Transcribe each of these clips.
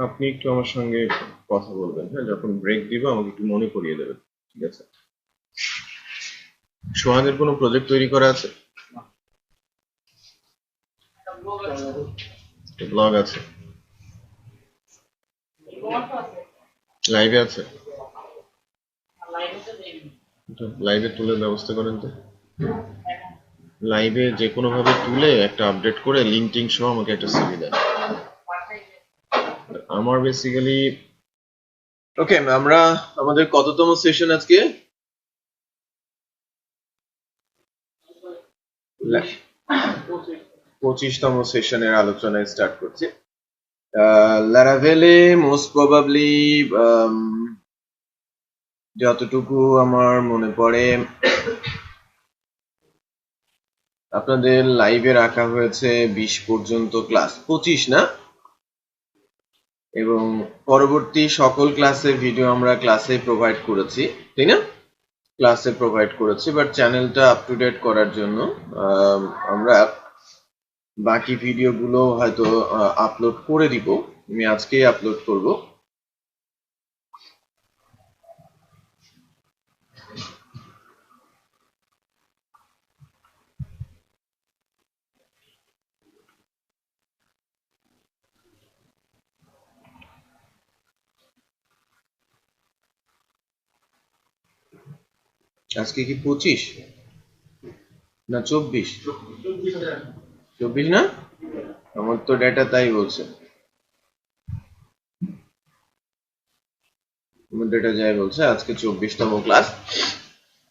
আপনি একটু আমার সঙ্গে কথা বলবেন, হ্যাঁ? যখন ব্রেক দিব আমাকে একটু মনে করিয়ে দেবেন, ঠিক আছে? সোহাগের কোনো প্রজেক্ট তৈরি করা আছে? ব্লগ আছে? লাইভে আছে? লাইভে তুলে ব্যবস্থা করেন তো। লাইভে যে কোনো ভাবে তুলে একটা আপডেট করে লিঙ্ক টিঙ্ক সহ আমাকে একটা সিভি দেন। আমার বেসিক্যালি ওকে, আমরা আমাদের কততম সেশন আজকে? 25তম সেশনের আলোচনায় স্টার্ট করছি। লারাভেলে মোস্ট প্রবাবলি যতটুকু আমার মনে পড়ে আপনাদের লাইভে রাখা হয়েছে 20 পর্যন্ত ক্লাস, 25 না? এবং পরবর্তী সকল ক্লাসের ভিডিও আমরা ক্লাসে প্রোভাইড করেছি, তাই না? ক্লাসে প্রোভাইড করেছি, বাট চ্যানেলটা আপ টু ডেট করার জন্য আমরা বাকি ভিডিওগুলো হয়তো আপলোড করে দিব। আমি আজকেই আপলোড করব। আজকে কি 25 না 24? 24 না? আমার তো ডেটা তাই বলছে, আমার ডেটা যাই বলছে আজকে 24তম ক্লাস।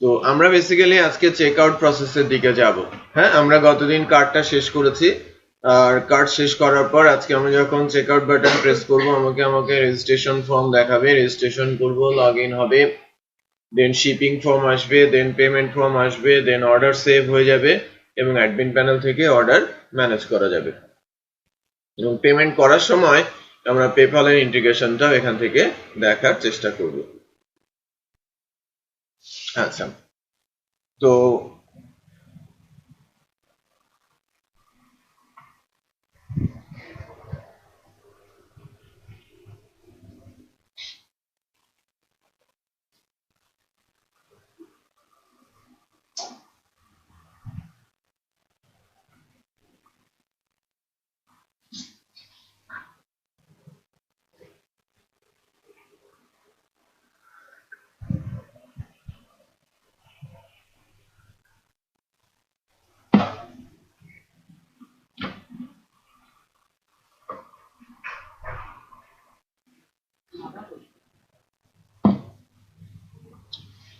তো আমরা বেসিক্যালি আজকে চেক আউট প্রসেসের দিকে যাব। হ্যাঁ, আমরা গতদিন কার্ডটা শেষ করেছি, আর কার্ড শেষ করার পর আজকে আমি যখন চেক আউট বাটন প্রেস করব আমাকে রেজিস্ট্রেশন ফর্ম দেখাবে, রেজিস্ট্রেশন করব, লগ ইন হবে, দেন শিপিং ফর্ম আসবে, দেন পেমেন্ট ফর্ম আসবে, দেন অর্ডার সেভ হয়ে যাবে এবং অ্যাডমিন প্যানেল থেকে অর্ডার ম্যানেজ করা যাবে। এবং পেমেন্ট করার সময় আমরা পেপ্যালের ইন্টিগ্রেশনটাও এখান থেকে দেখার চেষ্টা করব। আচ্ছা, তো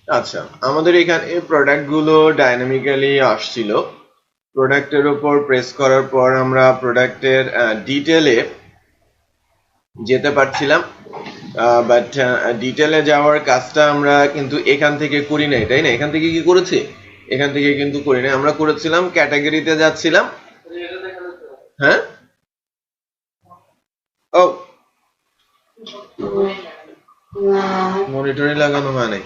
আচ্ছা, আমাদের এখানে প্রোডাক্টগুলো ডাইনামিক্যালি আসছিল। প্রোডাক্টের উপর প্রেস করার পর আমরা প্রোডাক্টের ডিটেলে যেতে পারছিলাম, বাট ডিটেলে যাওয়ার কাজটা আমরা কিন্তু এখান থেকে করি নাই, তাই না? এখান থেকে কি করেছি? এখান থেকে কিন্তু করি নাই, আমরা করেছিলাম ক্যাটাগরিতে যাচ্ছিলাম। হ্যাঁ, ও মনিটরে লাগানো হয় নাই।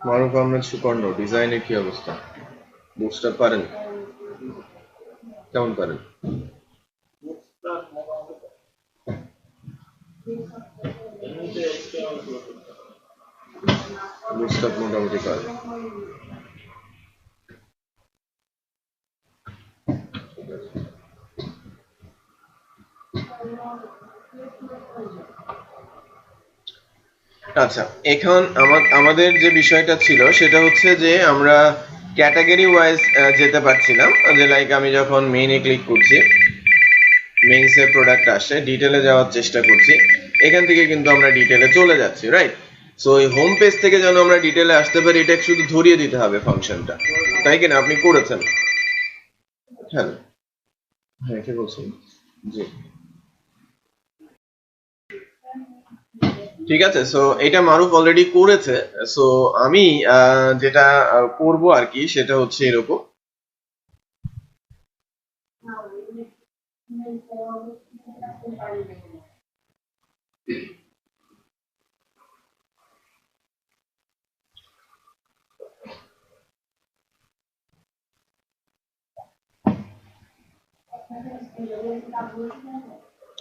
মারুফ আহমেদ সুকর্ণ, ডিজাইনের কি অবস্থা? বুঝতে পারেন? কেমন পারেন? বুঝতে মোটামুটি পারেন। আচ্ছা, এখন আমাদের যে বিষয়টা ছিল সেটা হচ্ছে যে আমরা ক্যাটাগরি ওয়াইজ যেতে পারছিলাম। যে লাইক আমি যখন মেইনে ক্লিক করছি, মেইনসে প্রোডাক্ট আসে, ডিটেলে যাওয়ার চেষ্টা করছি, এখান থেকে কিন্তু আমরা ডিটেলে চলে যাচ্ছি, রাইট? সো এই হোম পেজ থেকে যেন আমরা ডিটেলে আসতে পারি, এটা শুধু ধরিয়ে দিতে হবে ফাংশনটা, তাই কিনা? আপনি করেছেন? হ্যালো, হ্যাঁ কে বলছেন? জি, ঠিক আছে। সো এটা মারুফ অলরেডি করেছে। সো আমি যেটা করব আর কি সেটা হচ্ছে এরকম।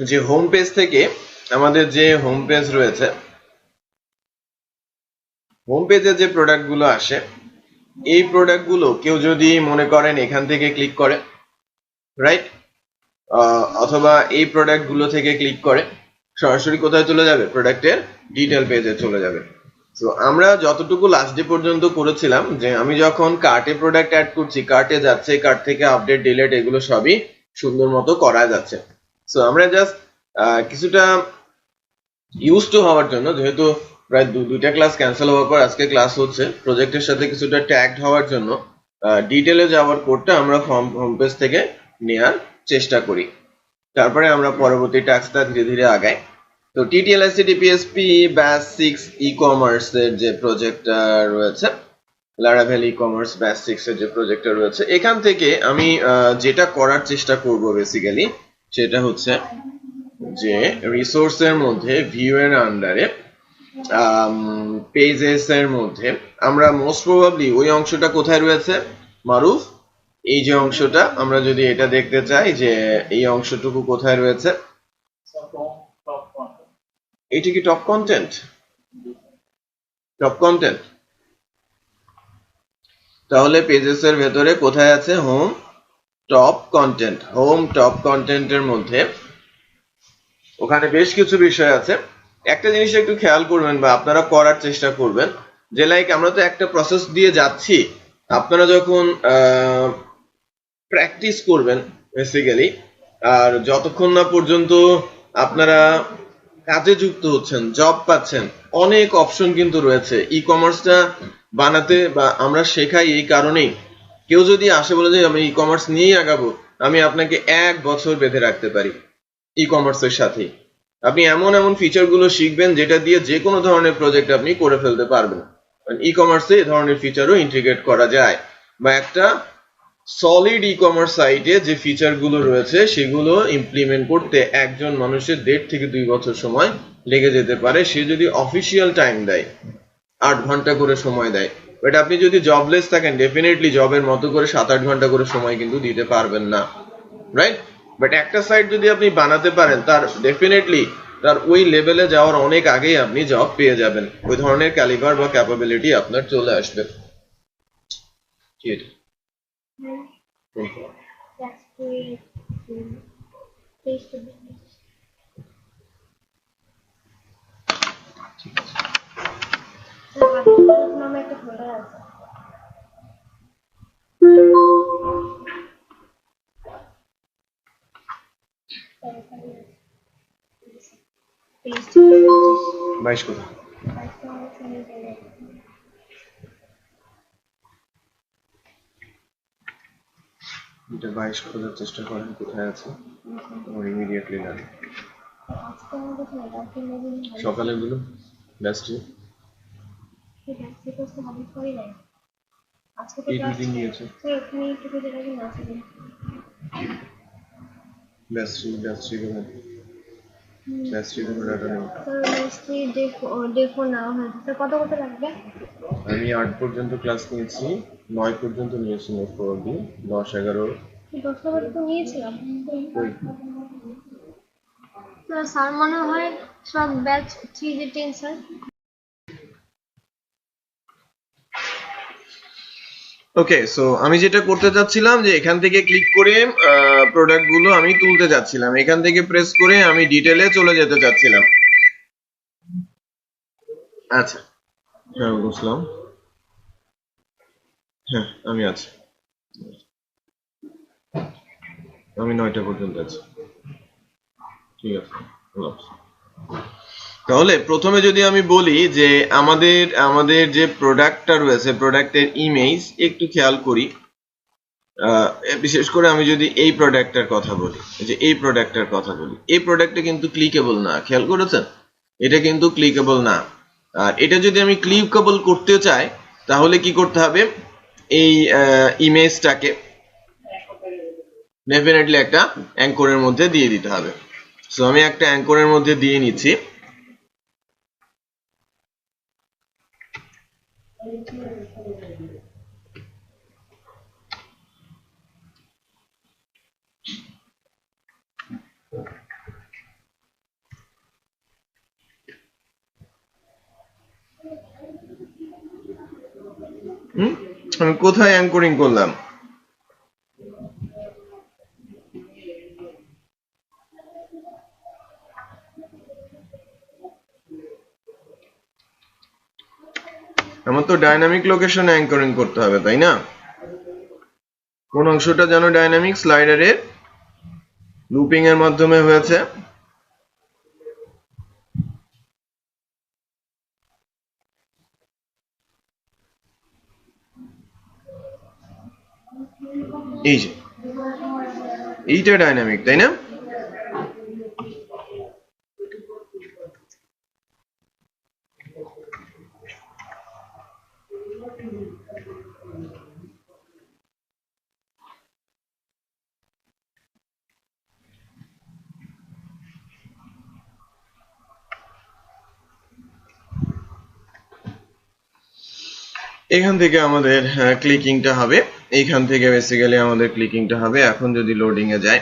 যে হোম পেজ থেকে আমাদের যে হোম পেজ রয়েছে, হোম পেজে যে প্রোডাক্টগুলো আসে, এই প্রোডাক্টগুলো কেউ যদি মনে করেন এখান থেকে ক্লিক করে, রাইট, অথবা এই প্রোডাক্টগুলো থেকে ক্লিক করে সরাসরি কোথায় চলে যাবে? প্রোডাক্টের ডিটেল পেজে চলে যাবে। তো আমরা যতটুকু লাস্ট ডে পর্যন্ত করেছিলাম যে আমি যখন কার্টে প্রোডাক্ট অ্যাড করছি, কার্টে যাচ্ছে, কার্ট থেকে আপডেট ডিলিট এগুলো সবই সুন্দর মতো করা যাচ্ছে। সো আমরা জাস্ট কিছুটা ইউজ টু হওয়ার জন্য, যেহেতু প্রায় দুইটা ক্লাস ক্যান্সেল হওয়ার পর আজকে ক্লাস হচ্ছে, প্রজেক্টের সাথে কিছুটা ট্যাগড হওয়ার জন্য ডিটেলে যাওয়ার কোডটা আমরা হোম পেজ থেকে নেওয়ার চেষ্টা করি। তারপরে আমরা পরবর্তী টাস্কটা ধীরে ধীরে আগাই। তো টিটিএলএসসি টিপিএসপি ব্যাচ 6 ই কমার্স এর যে প্রজেক্টটা রয়েছে, লারাভেল ই কমার্স ব্যাচ 6 এর যে প্রজেক্টটা রয়েছে, এখান থেকে আমি যেটা করার চেষ্টা করব বেসিক্যালি সেটা হচ্ছে যে রিসোর্সের মধ্যে ভিউ এর আন্ডারে পেজেস এর মধ্যে আমরা মোস্ট প্রবাবলি ওই অংশটা কোথায় রয়েছে মারুফ? এই যে অংশটা আমরা যদি এটা দেখতে চাই যে এই অংশটুকু কোথায় রয়েছে, এইটা কি টপ কন্টেন্ট? টপ কন্টেন্ট, তাহলে পেজেস এর ভেতরে কোথায় আছে? Home top content. Home top কন্টেন্টের মধ্যে ওখানে বেশ কিছু বিষয় আছে। একটা জিনিস একটু খেয়াল করবেন বা আপনারা করার চেষ্টা করবেন যে লাইক আমরা তো একটা প্রসেস দিয়ে যাচ্ছি, আপনারা যখন প্র্যাকটিস করবেন বেসিক্যালি, আর যতক্ষণ না পর্যন্ত আপনারা কাজে যুক্ত হচ্ছেন, জব পাচ্ছেন, অনেক অপশন কিন্তু রয়েছে ই কমার্সটা বানাতে বা আমরা শেখাই এই কারণেই। কেউ যদি আসে বলে যে আমি ই কমার্স নিয়েই আগাবো, আমি আপনাকে 1 বছর বেঁধে রাখতে পারি ই কমার্সের সাথে। আপনি এমন এমন ফিচার গুলো শিখবেন যেটা দিয়ে যে কোনো ধরনের প্রজেক্ট আপনি করে ফেলতে পারবেন। ই কমার্সে এই ধরনের ফিচারও ইন্টিগ্রেট করা যায়, বা একটা সলিড ই কমার্স সাইটে যে ফিচার গুলো রয়েছে সেগুলো ইমপ্লিমেন্ট করতে একজন মানুষের 1.5 থেকে 2 বছর সময় লেগে যেতে পারে, সে যদি অফিসিয়াল টাইম দেয়, 8 ঘন্টা করে সময় দেয়। বাট আপনি যদি জবলেস থাকেন, ডেফিনেটলি জবের মতো করে 7-8 ঘন্টা করে সময় কিন্তু দিতে পারবেন না, রাইট? বাট একটা সাইট যদি আপনি বানাতে পারেন, তার ডেফিনেটলি তার ওই লেভেলে যাওয়ার অনেক আগেই আপনি জব পেয়ে যাবেন, ওই ধরনের ক্যালিবার বা ক্যাপাবিলিটি আপনার চলে আসবে। ঠিক আছে, বাইশ কথা এটা 22 খোঁজার চেষ্টা করেন কোথায় আছে, আমার ইমিডিয়েটলি লাগে। সকালে গুলো ব্যস্ত এই দুদিন নিয়েছে ব্যস্ত কোথায়? আমি 8 পর্যন্ত ক্লাস নিয়েছি, 9 পর্যন্ত নিয়েছি, মোট প্রবাবলি 10-11 তো নিয়েছিলাম। স্যার মনে হয় সব ব্যাচ 3 যে 10 স্যার। ওকে, সো আমি যেটা করতে চাচ্ছিলাম যে এখান থেকে ক্লিক করে প্রোডাক্ট গুলো আমি তুলতে যাচ্ছিলাম, এখান থেকে প্রেস করে আমি ডিটেলে চলে যেতে চাচ্ছিলাম। আচ্ছা, হ্যাঁ বুঝলাম, হ্যাঁ আমি আছি, আমি 9টা পর্যন্ত আছি। ঠিক আছে, তাহলে প্রথমে যদি আমি বলি যে আমাদের যে প্রোডাক্টটা রয়েছে, প্রোডাক্টের ইমেজ একটু খেয়াল করি। বিশেষ করে আমি যদি এই প্রোডাক্টের কথা বলি, যে এই প্রোডাক্টের কথা বলি, এই প্রোডাক্টটা কিন্তু ক্লিকেবল না, খেয়াল করেছেন? এটা কিন্তু ক্লিকেবল না। আর এটা যদি আমি ক্লিকেবল করতে চাই তাহলে কি করতে হবে? এই ইমেজটাকে ডেফিনেটলি একটা অ্যাঙ্করের মধ্যে দিয়ে দিতে হবে। সো আমি একটা অ্যাঙ্করের মধ্যে দিয়ে নিচ্ছি। আমি কোথায় অ্যাঙ্করিং করলাম? আমার তো ডাইনামিক লোকেশনে অ্যাঙ্করিং করতে হবে, তাই না? কোন অংশটা যেন ডাইনামিক স্লাইডারের লুপিং এর মাধ্যমে হয়েছে। এই যে এইটা ডাইনামিক, তাই না? এখান থেকে আমাদের ক্লিকিংটা হবে, এইখান থেকে বেসিক্যালি আমাদের ক্লিকিংটা হবে। এখন যদি লোডিং এ যায়,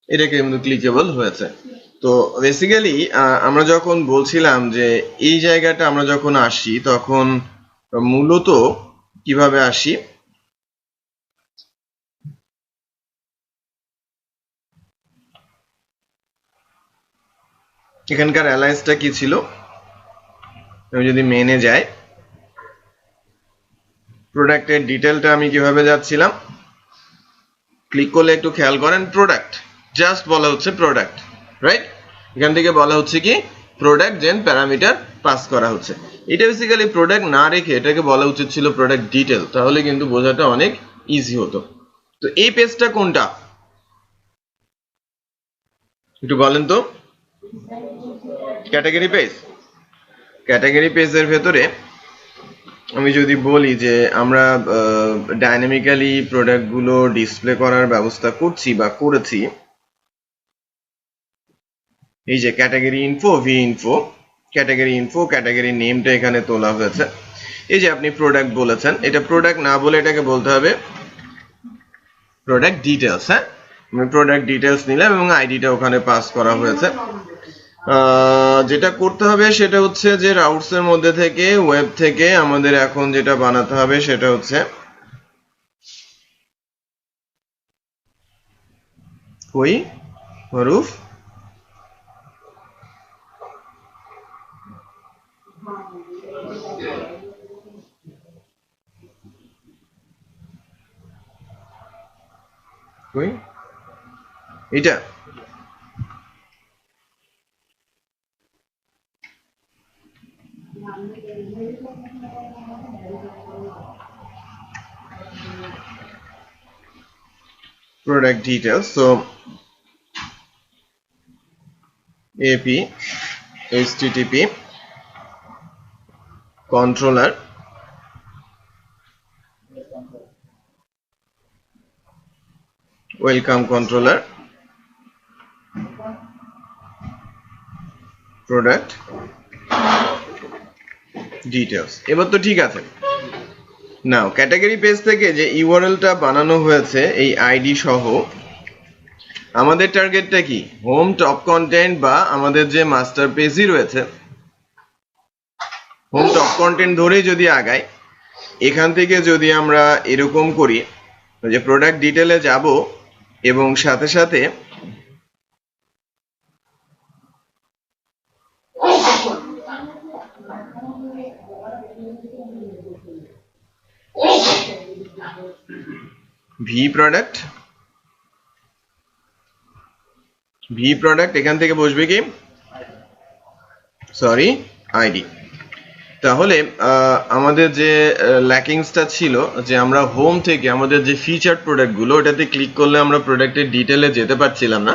এটা কিন্তু ক্লিকেবল হয়েছে। তো বেসিক্যালি আমরা যখন বলছিলাম যে এই জায়গাটা আমরা যখন আসি তখন মূলত কিভাবে আসি, এখানকার অ্যালায়েন্সটা কি ছিল? আমি যদি মেনে যাই, প্রোডাক্টের ডিটেলটা আমি কিভাবে যাচ্ছিলাম, ক্লিক করলে একটু খেয়াল করেন, প্রোডাক্ট জাস্ট বলা হচ্ছে প্রোডাক্ট, রাইট? এখান থেকে বলা হচ্ছে কি প্রোডাক্ট দেন প্যারামিটার পাস করা হচ্ছে। এটা বেসিক্যালি প্রোডাক্ট না রেখে এটাকে বলা উচিত ছিল প্রোডাক্ট ডিটেল, তাহলে কিন্তু বোঝাটা অনেক ইজি হতো। তো এই পেজটা কোনটা একটু বলেন তো? Category page. ক্যাটাগরি পেজের ভেতরে আমি যদি বলি যে আমরা ডাইনামিক্যালি প্রোডাক্টগুলো ডিসপ্লে করার ব্যবস্থা করছি বা করেছি, এই যে category info, V info, category info, category নেমটা এখানে তোলা হয়েছে। এই যে আপনি প্রোডাক্ট বলেছেন, এটা প্রোডাক্ট না বলে এটাকে বলতে হবে প্রোডাক্ট ডিটেলস। হ্যাঁ, আমি প্রোডাক্ট ডিটেলস নিলাম এবং আইডিটা ওখানে পাস করা হয়েছে। যেটা করতে হবে সেটা হচ্ছে যে রাউটস এর মধ্যে থেকে, ওয়েব থেকে আমাদের এখন যেটা বানাতে হবে সেটা হচ্ছে কই হরুফ কই এটা product details. So AP HTTP controller welcome controller product details। এবার তো ঠিক আছে। নাও ক্যাটাগরি পেজ থেকে যে ইউআরএলটা বানানো হয়েছে এই আইডি সহ, আমাদের টার্গেটটা কি? হোম, টপ কন্টেন্ট বা আমাদের যে মাস্টার পেজই রয়েছে, হোম টপ কন্টেন্ট ধরেই যদি আগাই, এখান থেকে যদি আমরা এরকম করি যে প্রোডাক্ট ডিটেলে যাব এবং সাথে সাথে ভি প্রোডাক্ট এখান থেকে বসবে কি, সরি আইডি। তাহলে আমাদের যে ল্যাকিংসটা ছিল যে আমরা হোম থেকে আমাদের যে ফিচার্ড প্রোডাক্টগুলো ওটাতে ক্লিক করলে আমরা প্রোডাক্টের ডিটেলে যেতে পারছিলাম না,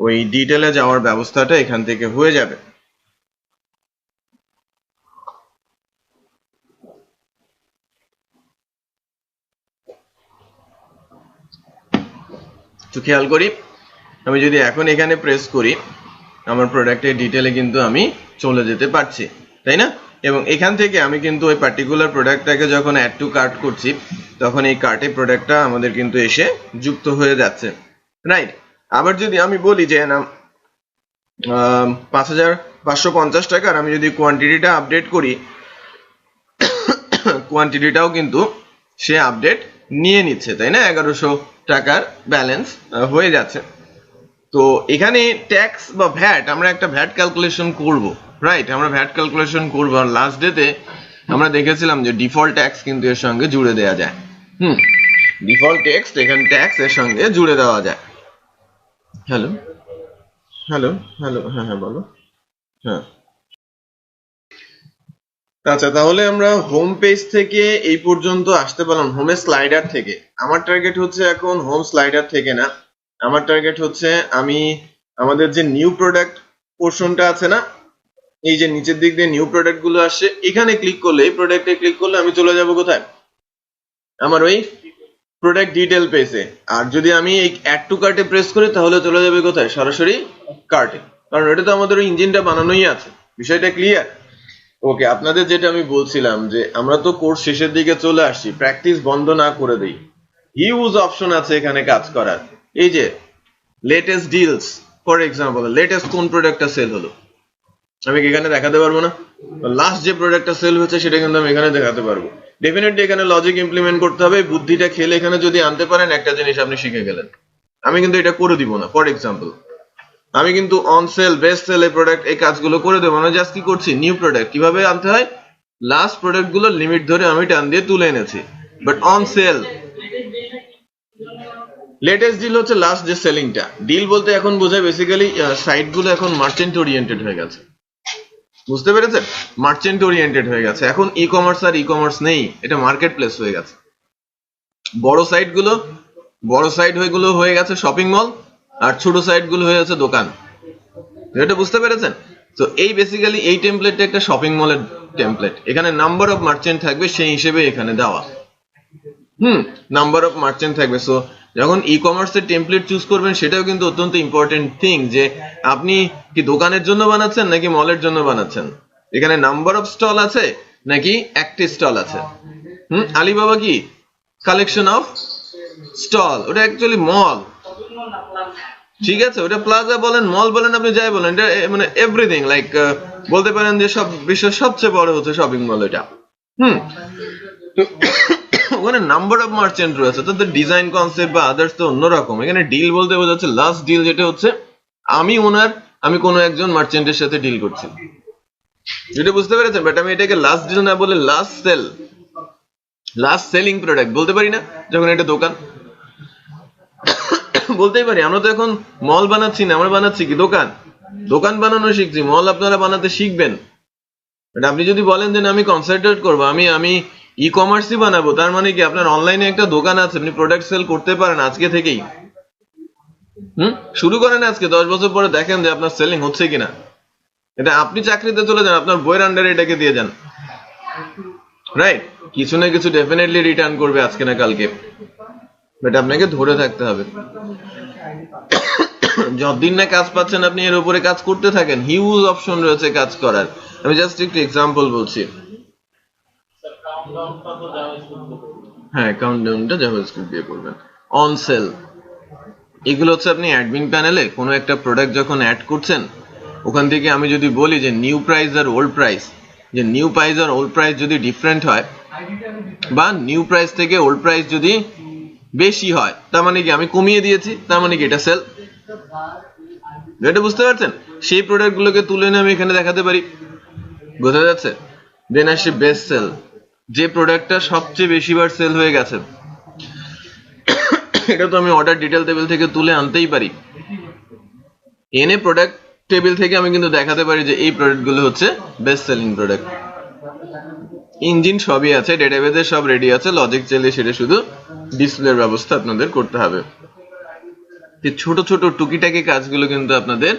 ওই ডিটেলে যাওয়ার ব্যবস্থাটা এখান থেকে হয়ে যাবে। তো খেয়াল করি, আমি যদি এখন এখানে প্রেস করি আমার প্রোডাক্টের ডিটেলে কিন্তু আমি চলে যেতে পারছি, তাই না? এবং এখান থেকে আমি কিন্তু ওই পার্টিকুলার প্রোডাক্টটাকে যখন অ্যাড টু কার্ট করছি তখন এই কার্টে প্রোডাক্টটা আমাদের কিন্তু এসে যুক্ত হয়ে যাচ্ছে, রাইট? আবার যদি আমি বলি যে না 5550 টাকার আমি যদি কোয়ান্টিটিটা আপডেট করি, কোয়ান্টিটিটাও কিন্তু সে আপডেট নিয়ে নিচ্ছে, তাই না? 1100 টাকার ব্যালেন্স হয়ে যাচ্ছে। তো এখানে ট্যাক্স বা ভ্যাট, আমরা একটা ভ্যাট ক্যালকুলেশন করব, রাইট? আমরা ভ্যাট ক্যালকুলেশন করব, আর লাস্ট ডেতে আমরা দেখেছিলাম যে ডিফল্ট ট্যাক্স কিন্তু এর সঙ্গে জুড়ে দেওয়া যায়। ডিফল্ট ট্যাক্স, এখানে ট্যাক্স এর সঙ্গে জুড়ে দেওয়া যায়। হ্যালো হ্যালো হ্যালো, হ্যাঁ হ্যাঁ বলো। হ্যাঁ, আচ্ছা, তাহলে আমরা হোম পেজ থেকে এই পর্যন্ত আসতে পারলাম, হোমের স্লাইডার থেকে। আমার টার্গেট হচ্ছে এখন হোম স্লাইডার থেকে না, আমার টার্গেট হচ্ছে আমি আমাদের যে নিউ প্রোডাক্ট পোর্শনটা আছে না, এই যে নিচের দিক দিয়ে নিউ প্রোডাক্ট গুলো আসছে, এখানে ক্লিক করলে, এই প্রোডাক্টে ক্লিক করলে আমি চলে যাব কোথায়? আমার ওই প্রোডাক্ট ডিটেল পেজে। আর যদি আমি এই অ্যাড টু কার্টে প্রেস করি তাহলে চলে যাবে কোথায়? সরাসরি কার্টে, কারণ এটা তো আমাদের ওই ইঞ্জিনটা বানানোই আছে। বিষয়টা ক্লিয়ার? ওকে, আপনাদের যেটা আমি বলছিলাম যে আমরা তো কোর্স শেষের দিকে চলে আসছি, প্র্যাকটিস বন্ধ না করে দিই। হিউজ অপশন আছে এখানে কাজ করার। এই যে latest deals, for example latest কোন প্রোডাক্টটা সেল হলো আমি এখানে দেখাতে পারবো না? লাস্ট যে প্রোডাক্টটা সেল হচ্ছে সেটা কিন্তু আমি এখানে দেখাতে পারবো। ডেফিনেটলি এখানে লজিক ইমপ্লিমেন্ট করতে হবে, বুদ্ধিটা খেলে এখানে যদি আনতে পারেন একটা জিনিস আপনি শিখে গেলেন। আমি কিন্তু এটা করে দিব না। ফর এক্সাম্পল আমি কিন্তু অন সেল, বেস্ট সেল এই প্রোডাক্ট এই কাজগুলো করে দেবো না। জাস্ট কি করছি, নিউ প্রোডাক্ট কিভাবে আনতে হয়, লাস্ট প্রোডাক্ট গুলো লিমিট ধরে আমি টান দিয়ে তুলে এনেছি। But on sale, latest deal হচ্ছে লাস্ট যে সেলিংটা। ডিল বলতে এখন বোঝায় বেসিক্যালি সাইট গুলো এখন মার্চেন্ট ওরিয়েন্টেড হয়ে গেছে, বুঝতে পেরেছেন? মার্চেন্ট ওরিয়েন্টেড হয়ে গেছে এখন। ই কমার্স আর ই কমার্স নেই, এটা মার্কেট প্লেস হয়ে গেছে। বড় সাইট গুলো, বড় সাইট গুলো হয়ে গেছে শপিং মল, আর ছোট সাইট গুলো হয়ে গেছে দোকান। এটা বুঝতে পেরেছেন? তো এই বেসিক্যালি এই টেমপ্লেটটা একটা শপিং মলের টেমপ্লেট। এখানে নাম্বার অফ মার্চেন্ট থাকবে সেই হিসেবে এখানে দেওয়া। নাম্বার অফ মার্চেন্ট থাকবে। সো যখন ই কমার্সের টেমপ্লেট চুজ করবেন সেটাও কিন্তু অত্যন্ত ইম্পর্টেন্ট থিং, যে আপনি কি দোকানের জন্য বানাচ্ছেন নাকি মলের জন্য বানাচ্ছেন। এখানে নাম্বার অফ স্টল আছে নাকি একটি স্টল আছে। আলিবাবা কি কালেকশন অফ স্টল, ওটা অ্যাকচুয়ালি মল, ঠিক আছে? ওটা প্লাজা বলেন, মল বলেন, আপনি যাই বলেন, এটা মানে এভরিথিং লাইক বলতে পারেন যে সব বিশ্বের সবচেয়ে বড় হচ্ছে শপিং মল এটা। তো ওখানে নাম্বার অফ মার্চেন্ট রয়েছে, তাদের ডিজাইন কনসেপ্ট বা আদার্স তো অন্যরকম। এখানে ডিল বলতে বোঝাচ্ছে লাস্ট ডিল, যেটা হচ্ছে আমি কোনো একজন মার্চেন্টের সাথে ডিল করছি, যেটা বুঝতে পেরেছেন? বাট আমি এটাকে লাস্ট ডিল না বলে last sale, last selling product বলতে পারি না যখন এটা দোকান বলতেই পারি। আমরা তো এখন মল বানাচ্ছি না, আমরা বানাচ্ছি কি দোকান। দোকান বানানো শিখছি, মল আপনারা বানাতে শিখবেন। আপনি যদি বলেন যে আমি কনসেন্ট্রেট করবো, আমি ই কমার্সই বানাবো, তার মানে কি আপনার অনলাইনে একটা দোকান আছে, আপনি প্রোডাক্ট সেল করতে পারেন আজকে থেকেই। শুরু করেন আজকে, 10 বছর পরে দেখেন যে আপনার সেলিং হচ্ছে কিনা। এটা আপনি চাকরিতে চলে যান, আপনার বইয়ের আন্ডারে এটাকে দিয়ে যান, রাইট? কিছু না কিছু ডেফিনেটলি রিটার্ন করবে আজকে না কালকে, বাট আপনাকে ধরে থাকতে হবে। যতদিন না কাজ পাচ্ছেন আপনি এর উপরে কাজ করতে থাকেন। হিউজ অপশন রয়েছে কাজ করার। আমি জাস্ট একটু এক্সাম্পল বলছি। হ্যাঁ, কাউন্টডাউনটা জাভাস্ক্রিপ্ট দিয়ে করবেন। অন সেল, এগুলো হচ্ছে আপনি অ্যাডমিন প্যানেলে কোনো একটা প্রোডাক্ট যখন অ্যাড করছেন, ওখান থেকে আমি যদি বলি যে নিউ প্রাইস আর ওল্ড প্রাইস, যে নিউ প্রাইস আর ওল্ড প্রাইস যদি ডিফারেন্ট হয় বা নিউ প্রাইস থেকে ওল্ড প্রাইস যদি বেশি হয়, তার মানে কি আমি কমিয়ে দিয়েছি, তার মানে কি এটা সেল। এটা বুঝতে পারছেন? সেই প্রোডাক্ট গুলোকে তুলে নিয়ে আমি এখানে দেখাতে পারি, বোঝা যাচ্ছে? দেন আসে বেস্ট সেল, যে প্রোডাক্টটা সবচেয়ে বেশিবার সেল হয়ে গেছে, এটা তো আমি অর্ডার ডিটেল টেবিল থেকে তুলে আনতেই পারি। এনে প্রোডাক্ট টেবিল থেকে আমি কিন্তু দেখাতে পারি যে এই প্রোডাক্ট গুলো হচ্ছে বেস্ট সেলিং প্রোডাক্ট। ইঞ্জিন সবই আছে, ডেটাবেজে সব রেডি আছে, লজিক চাইলে সেটা শুধু ডিসপ্লের ব্যবস্থা আপনাদের করতে হবে। ছোট ছোট টুকিটাকি কাজগুলো কিন্তু আপনাদের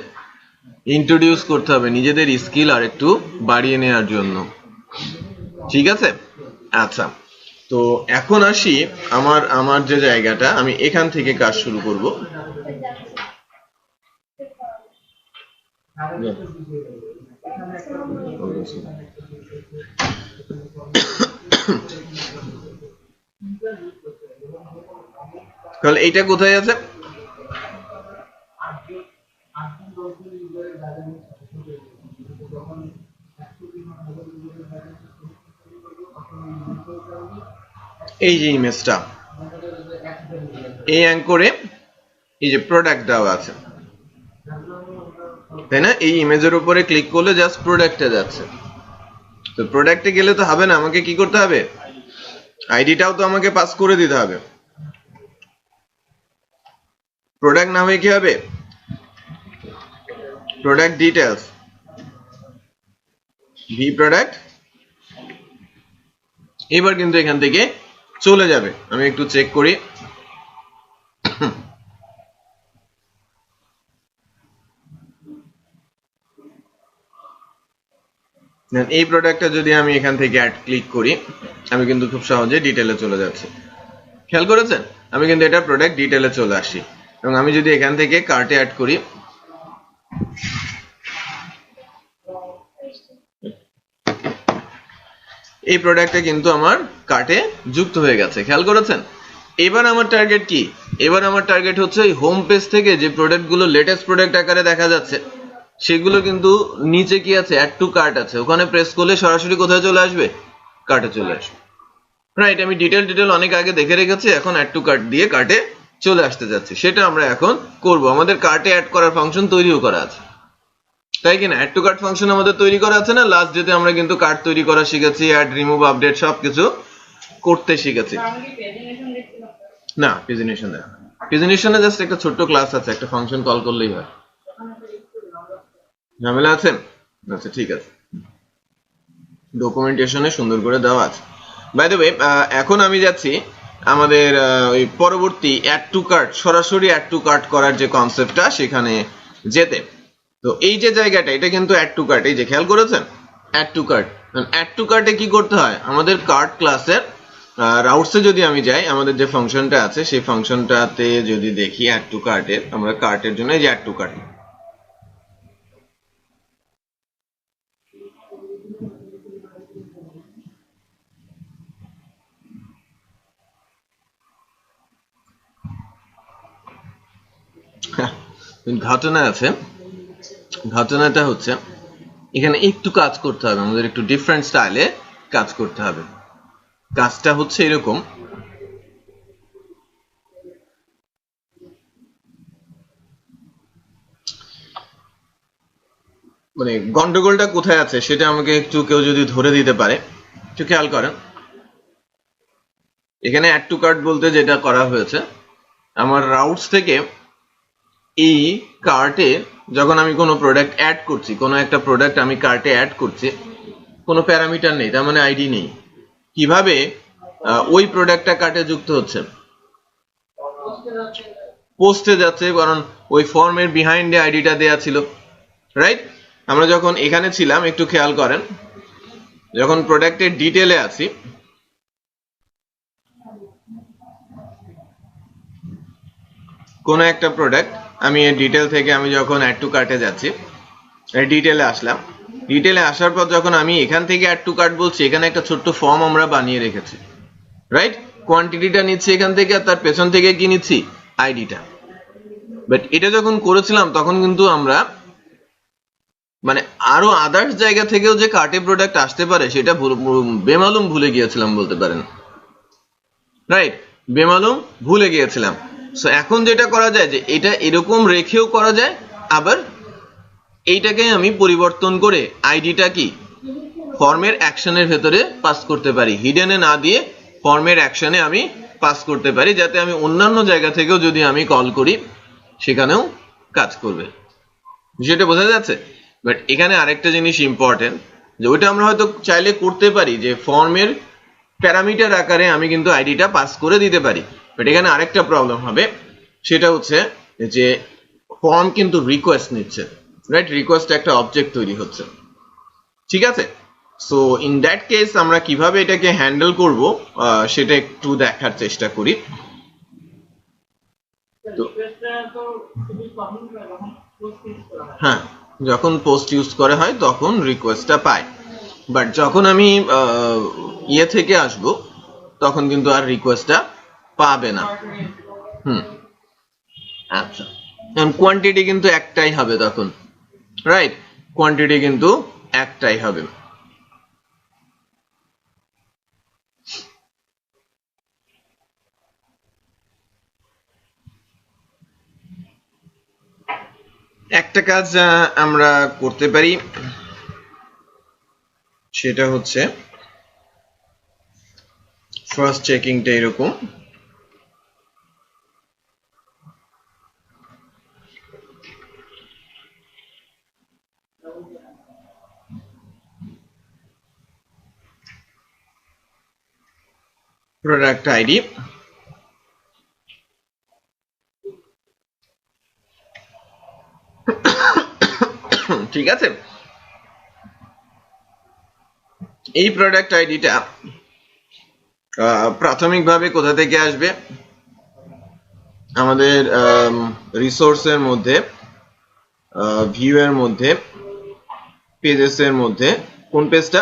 ইন্ট্রোডিউস করতে হবে নিজেদের স্কিল আর একটু বাড়িয়ে নেওয়ার জন্য, ঠিক আছে? আচ্ছা, তো এখন আসি আমার যে জায়গাটা, আমি এখান থেকে কাজ শুরু করব। তাহলে এইটা কোথায় আছে? এই যে ইমেজটা, এই অ্যাঙ্করে এই যে প্রোডাক্ট দেওয়া আছে, তাই না? এই ইমেজের উপরে ক্লিক করলে জাস্ট প্রোডাক্টে যাচ্ছে। তো প্রোডাক্টে গেলে তো হবে না, আমাকে কি করতে হবে? আইডিটাও তো আমাকে পাস করে দিতে হবে। প্রোডাক্ট নামে কি হবে? Product details, V product. এবার কিন্তু এখান থেকে চলে যাবে। আমি একটু চেক করি। এই প্রোডাক্টটা যদি আমি এখান থেকে অ্যাড ক্লিক করি, আমি কিন্তু খুব সহজে ডিটেলে চলে যাচ্ছি। খেয়াল করেছেন? আমি কিন্তু এটা প্রোডাক্ট ডিটেলে চলে আসি, এবং আমি যদি এখান থেকে কার্টে অ্যাড করি, এই প্রোডাক্টটা কিন্তু আমার কার্টে যুক্ত হয়ে গেছে। খেয়াল করেছেন? এবার আমার টার্গেট কি? এবার আমার টার্গেট হচ্ছে এই হোম পেজ থেকে যে প্রোডাক্টগুলো লেটেস্ট প্রোডাক্ট আকারে দেখা যাচ্ছে, সেগুলো কিন্তু নিচে কি আছে? অ্যাড টু কার্ট আছে। ওখানে প্রেস করলে সরাসরি কোথায় চলে আসবে? কার্টে চলে আসবে। রাইট, আমি ডিটেল অনেক আগে দেখে রেখেছি, এখন অ্যাড টু কার্ট দিয়ে কার্টে চলে আসতে যাচ্ছি। সেটা আমরা এখন করব। আমাদের কার্টে অ্যাড করার ফাংশন তৈরিও করা আছে, তাই কিনা? অ্যাড টু কার্ট ফাংশন আমাদের তৈরি করা আছে না? লাস্ট ডেতে আমরা কিন্তু কার্ট তৈরি করা শিখেছি, অ্যাড, রিমুভ, আপডেট সবকিছু করতে শিখেছি। না, প্রেজেন্টেশন দেখা, প্রেজেন্টেশনে জাস্ট একটা ছোট্ট ক্লাস আছে, একটা ফাংশন কল করলেই হয়। ঝামেলা আছে? আচ্ছা, ঠিক আছে, ডকুমেন্টেশনে সুন্দর করে দেওয়া আছে। বাই দ্য ওয়ে, এখন আমি যাচ্ছি আমাদের ওই পরবর্তী অ্যাড টু কার্ট, সরাসরি অ্যাড টু কার্ট করার যে কনসেপ্টটা, সেখানে যেতে। তো এই যে জায়গাটা, এটা কিন্তু অ্যাড টু কার্ট। এই যে খেয়াল করেছেন? Add to cart. Add to কার্টে কি করতে হয়? আমাদের কার্ট ক্লাসের রাউটসে যদি আমি যাই, আমাদের যে ফাংশনটা আছে সেই ফাংশনটাতে যদি দেখি অ্যাড টু কার্টের, আমরা কার্টের জন্য এই যে অ্যাড টু কার্ট, ঘটনা আছে। ঘটনাটা হচ্ছে এখানে একটু কাজ করতে হবে, আমাদের একটু ডিফারেন্ট স্টাইলে কাজ করতে হবে। কাজটা হচ্ছে এরকম, মানে গন্ডগোলটা কোথায় আছে সেটা আমাকে একটু কেউ যদি ধরে দিতে পারে, একটু খেয়াল করেন। এখানে অ্যাড টু কার্ট বলতে যেটা করা হয়েছে, আমার রাউটস থেকে এই কার্টে যখন আমি কোনো প্রোডাক্ট অ্যাড করছি, কোনো একটা প্রোডাক্ট আমি কার্টে অ্যাড করছি, কোনো প্যারামিটার নেই, তার মানে আইডি নেই, কিভাবে ওই প্রোডাক্টটা কার্টে যুক্ত হচ্ছে? পোস্টে যাচ্ছে, কারণ ওই ফর্মের বিহাইন্ডে আইডিটা দেয়া ছিল। রাইট, আমরা যখন এখানে ছিলাম, একটু খেয়াল করেন, যখন প্রোডাক্টের ডিটেলে আছি, কোন একটা প্রোডাক্ট আমি এর ডিটেল থেকে আমি যখন অ্যাড টু কার্টে যাচ্ছি, ডিটেলে আসলাম, ডিটেলে আসার পর যখন আমি এখান থেকে অ্যাড টু কার্ট বলছি, এখানে একটা ছোট্ট ফর্ম আমরা বানিয়ে রেখেছি। রাইট, কোয়ান্টিটিটা নিচ্ছি এখান থেকে, আর তার পেছন থেকে কি নিচ্ছি? আইডিটা। বাট এটা যখন করেছিলাম তখন কিন্তু আমরা মানে আরো আদার্স জায়গা থেকেও যে কার্টে প্রোডাক্ট আসতে পারে সেটা বেমালুম ভুলে গিয়েছিলাম বলতে পারেন। রাইট, বেমালুম ভুলে গিয়েছিলাম। সো এখন যেটা করা যায়, যে এটা এরকম রেখেও করা যায়, আবার এইটাকে আমি পরিবর্তন করে আইডিটা কি ফর্মের অ্যাকশনের ভেতরে পাস করতে পারি, হিডেনে না দিয়ে ফর্মের অ্যাকশনে আমি পাস করতে পারি, যাতে আমি অন্যান্য জায়গা থেকেও যদি আমি কল করি সেখানেও কাজ করবে। বিষয়টা বোঝা যাচ্ছে? বাট এখানে আরেকটা জিনিস ইম্পর্টেন্ট, যে ওটা আমরা হয়তো চাইলে করতে পারি যে ফর্মের প্যারামিটার আকারে আমি কিন্তু আইডিটা পাস করে দিতে পারি, বাট এখানে আরেকটা প্রবলেম হবে, সেটা হচ্ছে যে ফর্ম কিন্তু রিকোয়েস্ট নিচ্ছে, রাইট? রিকোয়েস্ট একটা অবজেক্ট তৈরি হচ্ছে, ঠিক আছে? সো ইন দ্যাট কেস আমরা কিভাবে এটাকে হ্যান্ডেল করব সেটা একটু দেখার চেষ্টা করি। হ্যাঁ, যখন পোস্ট ইউজ করা হয় তখন রিকোয়েস্টটা পায়, বাট যখন আমি ইয়ে থেকে আসব তখন কিন্তু আর রিকোয়েস্টটা পাবে না। আচ্ছা, কোয়ান্টিটি কিন্তু একটাই হবে তখন, রাইট? কোয়ান্টিটি কিন্তু একটাই হবে। একটা কাজ আমরা করতে পারি, সেটা হচ্ছে ফার্স্ট চেকিংটা এরকম, প্রোডাক্ট আইডি, ঠিক আছে? এই প্রোডাক্ট আইডিটা প্রাথমিকভাবে কোথা থেকে আসবে? আমাদের রিসোর্সের মধ্যে, ভিউ এর মধ্যে, পেজেস এর মধ্যে, কোন পেজটা?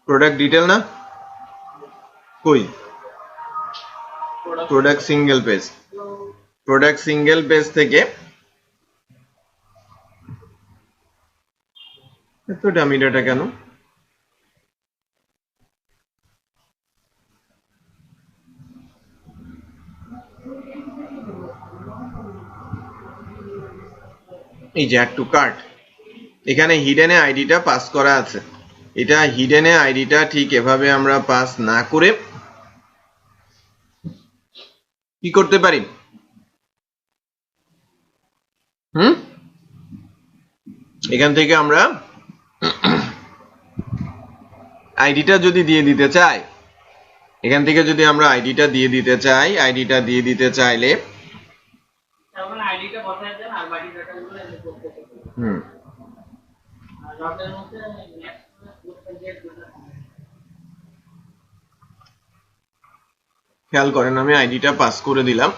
প্রোডাক্ট ডিটেল না? কই? Product single page. Product single page থেকে এত ডামি ডাটা কেন? এই যে অ্যাড টু কার্ট, এখানে হিডেনে আইডিটা পাস করা আছে। এটা হিডেনে আইডিটা ঠিক এভাবে আমরা পাস না করে কি করতে পারি? এখান থেকে আমরা আইডিটা যদি দিয়ে দিতে চাই, এখান থেকে যদি আমরা আইডিটা দিয়ে দিতে চাই, আইডিটা দিয়ে দিতে চাইলে তখন আইডিটা বসায় দেন আর বাকি ডাটাগুলো এনে করতে হবে। আর লটের মধ্যে খেয়াল করেন আমি আইডিটা পাস করে দিলাম,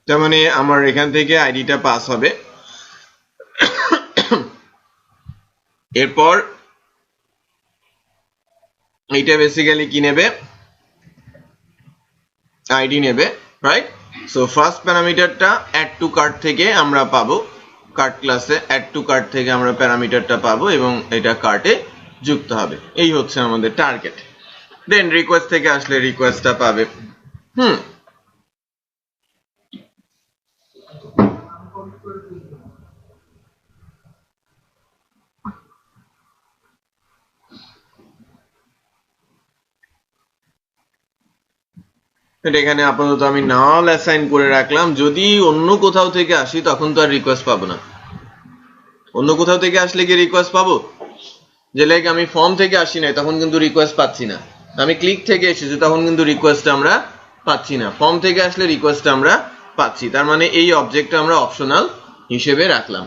তার মানে আমার এখান থেকে আইডিটা পাস হবে। এরপর এইটা বেসিক্যালি কি নেবে? আইডি নেবে, রাইট? সো ফার্স্ট প্যারামিটারটা অ্যাড টু কার্ট থেকে আমরা পাবো, কার্ট ক্লাসে অ্যাড টু কার্ট থেকে আমরা প্যারামিটারটা পাবো এবং এটা কার্টে যুক্ত হবে। এই হচ্ছে আমাদের টার্গেট। দেন রিকোয়েস্ট থেকে আসলে রিকোয়েস্টটা পাবে। এখানে আপাতত আমি নাল অ্যাসাইন করে রাখলাম, যদি অন্য কোথাও থেকে আসি তখন তো আর রিকোয়েস্ট পাবো না। অন্য কোথাও থেকে আসলে কি রিকোয়েস্ট পাবো? যে লাইক আমি ফর্ম থেকে আসি নাই তখন কিন্তু রিকোয়েস্ট পাচ্ছি না, আমি ক্লিক থেকে এসেছি তখন কিন্তু রিকোয়েস্ট আমরা পাচ্ছি না, ফর্ম থেকে আসলে রিকোয়েস্ট আমরা পাচ্ছি। তার মানে এই অবজেক্টটা আমরা অপশনাল হিসেবে রাখলাম।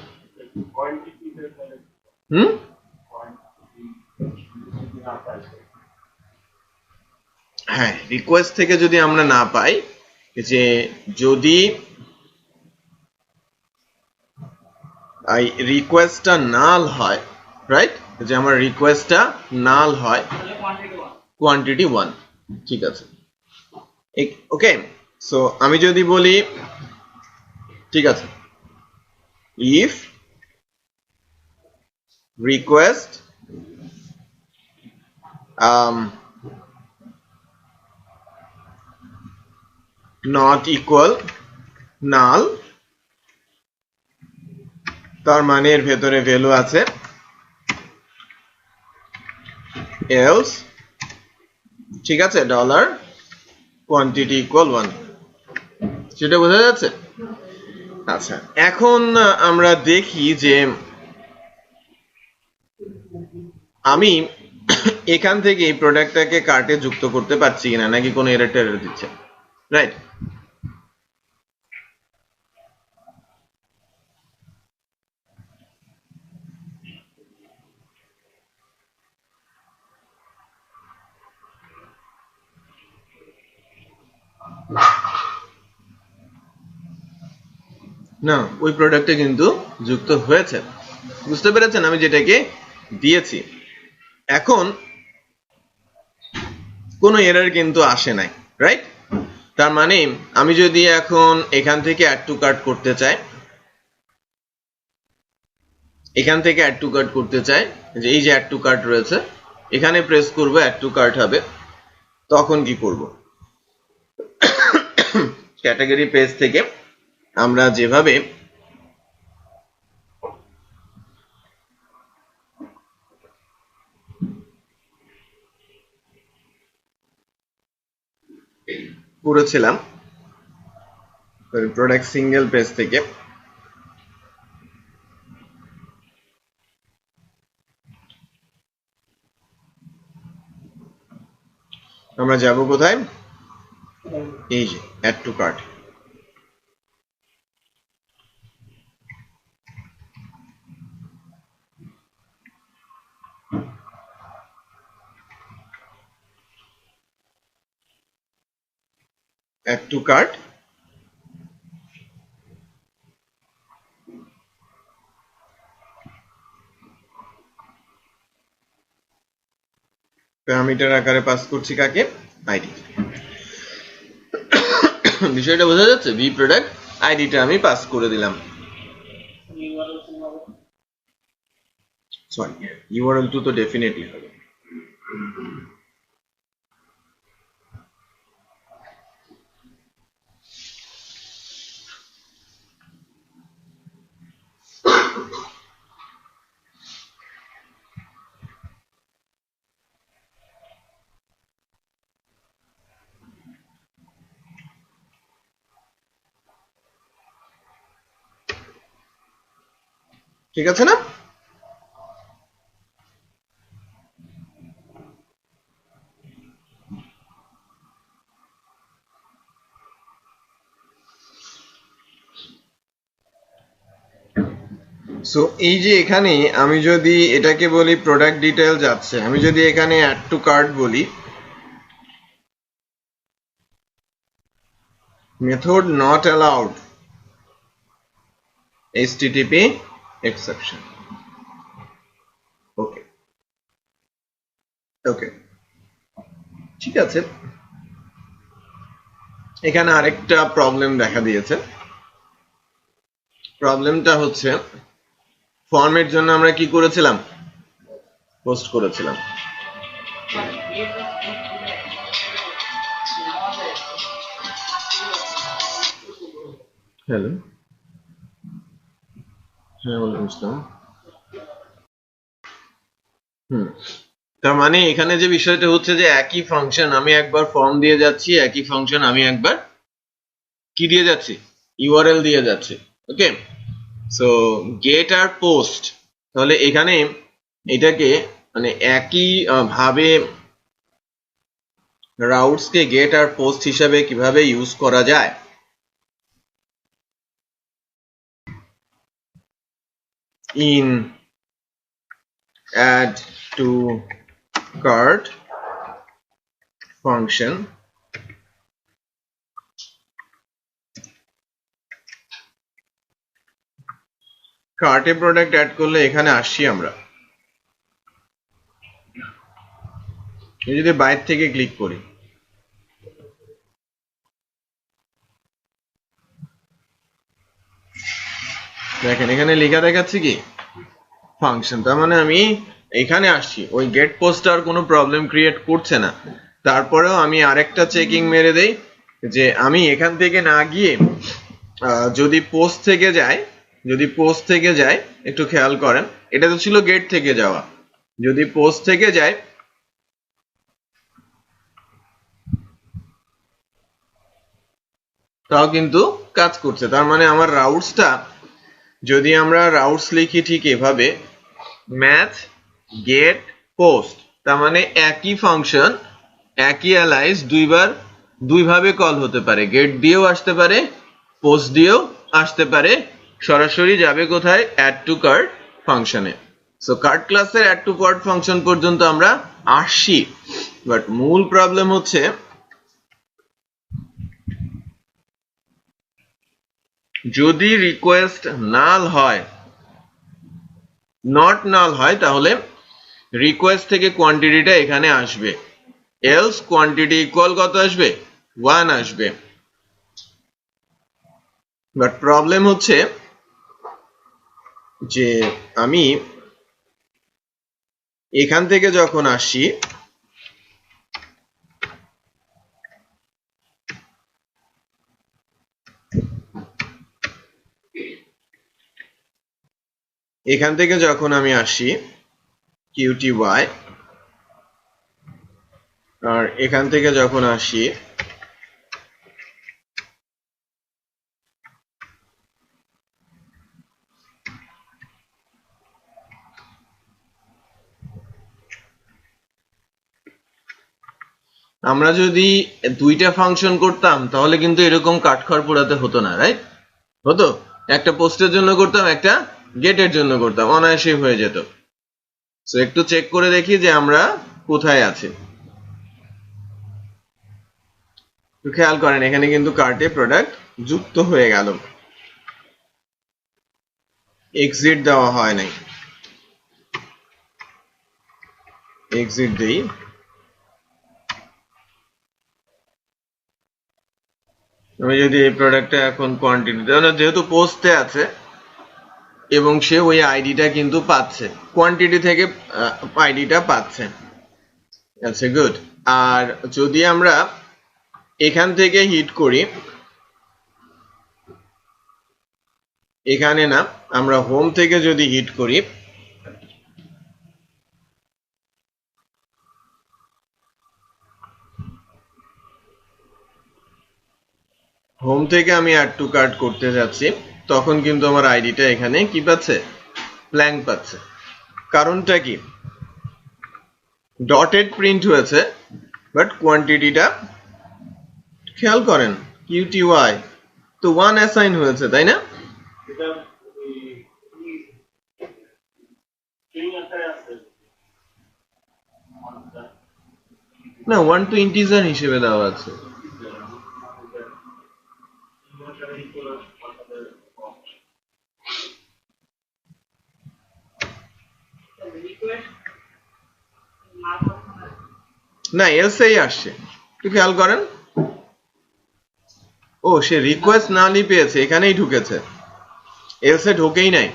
হ্যাঁ, রিকোয়েস্ট থেকে যদি আমরা না পাই, যে যদি রিকোয়েস্টটা নাল হয়, রাইট? যে আমার রিকোয়েস্টটা নাল হয়, কোয়ান্টিটি 1, ঠিক আছে? ওকে, সো আমি যদি বলি, ঠিক আছে, if request not equal null, তার মানে এর ভেতরে ভ্যালু আছে else, ঠিক আছে, ডলার কোয়ান্টিটি ইকুয়াল 1। সেটা বোঝা যাচ্ছে? আচ্ছা, এখন আমরা দেখি যে আমি এখান থেকে এই প্রোডাক্টটাকে কার্টে যুক্ত করতে পারছি কিনা, নাকি কোনো এরর টেরর দিচ্ছে, রাইট? না, ওই প্রোডাক্টে কিন্তু যুক্ত হয়েছে, বুঝতে পেরেছেন আমি যেটাকে দিয়েছি। এখন কোনো এরর কিন্তু আসে নাই, রাইট? তার মানে আমি যদি এখন এখান থেকে অ্যাড টু কার্ট করতে চাই, এখান থেকে অ্যাড টু কার্ট করতে চাই, যে এই যে অ্যাড টু কার্ট রয়েছে, এখানে প্রেস করব, অ্যাড টু কার্ট হবে। তখন কি করব? ক্যাটাগরি পেজ থেকে আমরা যেভাবে করেছিলাম প্রোডাক্ট সিঙ্গেল পেজ থেকে, আমরা যাব কোথায়? এই যে add to cart. Add to cart, parameter আকারে পাস করছি কাকে? আইডি। বিষয়টা বোঝা যাচ্ছে? ভি প্রোডাক্ট আইডিটা আমি পাস করে দিলাম। সরি, ইউআরএল তো ডেফিনেটলি হবে। ঠিক আছে না? সো এই যে এখানে আমি যদি এটাকে বলি প্রোডাক্ট ডিটেইল যাচ্ছে, আমি যদি এখানে অ্যাড টু কার্ট বলি, method not allowed, HTTP exception, ওকে ওকে, ঠিক আছে। এখানে আরেকটা প্রবলেম দেখা দিয়েছে। প্রবলেমটা হচ্ছে ফর্মের জন্য আমরা কি করেছিলাম? পোস্ট করেছিলাম। হ্যালো, হ্যাঁ ওয়ালাইকুম আসসালাম। তার মানে এখানে যে বিষয়টা হচ্ছে যে একই ফাংশন আমি একবার ফর্ম দিয়ে যাচ্ছি, একই ফাংশন আমি একবার কি দিয়ে যাচ্ছি? ইউআরএল দিয়ে যাচ্ছি। ওকে, সো গেট আর পোস্ট, তাহলে এখানে এটাকে মানে একই ভাবে রাউটস কে গেট আর পোস্ট হিসাবে কিভাবে ইউজ করা যায়? In add to cart function, কার্টে প্রোডাক্ট অ্যাড করলে এখানে আসছি আমরা, যদি বাইরে থেকে ক্লিক করি, দেখেন এখানে লেখা দেখাচ্ছে কি ফাংশন। তার মানে আমি এখানে আসছি, ওই গেট পোস্ট আর কোনো প্রবলেম ক্রিয়েট করছে না। তারপরেও আমি আরেকটা চেকিং মেরে দেই যে আমি এখান থেকে না গিয়ে যদি পোস্ট থেকে যায়, যদি পোস্ট থেকে যায়, একটু খেয়াল করেন, এটা তো ছিল গেট থেকে যাওয়া, যদি পোস্ট থেকে যায় তাও কিন্তু কাজ করছে। তার মানে আমার রাউটসটা যদি আমরা রাউটস লিখি ঠিক এভাবে ম্যাথ গেট পোস্ট, তার মানে একই ফাংশন একই অ্যালাইস দুইভাবে কল হতে পারে, গেট দিয়েও আসতে পারে পোস্ট দিয়েও আসতে পারে, সরাসরি যাবে কোথায় অ্যাড টু কার্ট ফাংশনে। সো কার্ট ক্লাসের অ্যাড টু কার্ট ফাংশন পর্যন্ত আমরা আসছি, বাট মূল প্রবলেম হচ্ছে যদি রিকোয়েস্ট নাল হয়, নট নাল হয়, তাহলে রিকোয়েস্ট থেকে কোয়ান্টিটিটা এখানে আসবে, এলস কোয়ান্টিটি ইকুয়াল কত আসবে 1 আসবে। বাট প্রবলেম হচ্ছে যে আমি এখান থেকে যখন আসি QTY আর এখান থেকে যখন আসি আমরা যদি দুইটা ফাংশন করতাম তাহলে কিন্তু এরকম কাঠখড় পোড়াতে হতো না, রাইট? হতো, একটা পোস্টের জন্য করতাম, একটা গেটের জন্য করতাম, অনায়াসে হয়ে যেত। সো একটু চেক করে দেখি যে আমরা কোথায় আছি। খেয়াল করেন এখানে কিন্তু কার্টে প্রোডাক্ট যুক্ত হয়ে গেল, এক্সিট দেওয়া হয় নাই, এক্সিট দেই। আমি যদি এই প্রোডাক্টটা এখন কোয়ান্টিটি, যেহেতু পোস্টে আছে এবং সে ওই আইডিটা কিন্তু পাচ্ছে, কোয়ান্টিটি থেকে আইডিটা পাচ্ছে, আচ্ছা গুড। আর যদি আমরা এখান থেকে হিট করি, এখানে না, আমরা হোম থেকে যদি হিট করি, হোম থেকে আমি অ্যাড টু কার্ট করতে যাচ্ছি, তখন কিন্তু আমার আইডিটা এখানে কি পাচ্ছে, ব্ল্যাঙ্ক পাচ্ছে। কারণটা কি, ডটেড প্রিন্ট হয়েছে বাট কোয়ান্টিটিটা খেয়াল করেন QTY তো 1 অ্যাসাইন হয়েছে, তাই না? না, 1 তো ইন্টিজার হিসেবে দেওয়া আছে। না, এলসেই আসছে, একটু খেয়াল করেন। ও, সে রিকোয়েস্ট নালই পেয়েছে, এখানেই ঢুকেছে, এলসে ঢোকেই নাই,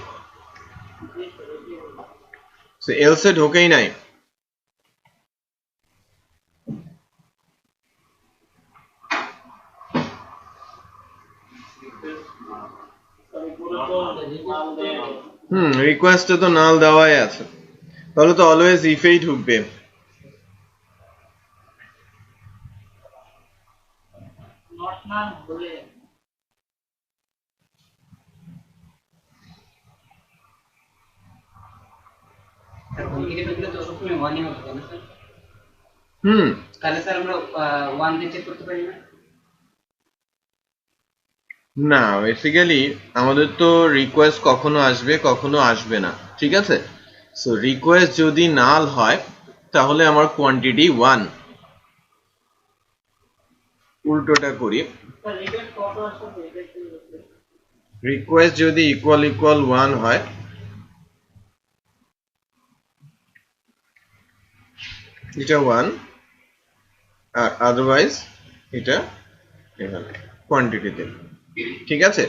এলসে ঢোকেই নাই। রিকোয়েস্টে তো নাল দেওয়াই আছে, তাহলে তো অলওয়েজ ইফেই ঢুকবে। তাহলে স্যার আমরা 1 দিয়ে চেক করতে পারি না? না, বেসিক্যালি আমাদের তো রিকোয়েস্ট কখনো আসবে কখনো আসবে না, ঠিক আছে? সো রিকোয়েস্ট যদি নাল হয় তাহলে আমার কোয়ান্টিটি 1, উল্টোটা করি, রিকোয়েস্ট যদি ইকুয়াল 1 হয়, এটা 1 আর আদারওয়াইজ এটা এখানে কোয়ান্টিটিতে, ঠিক আছে?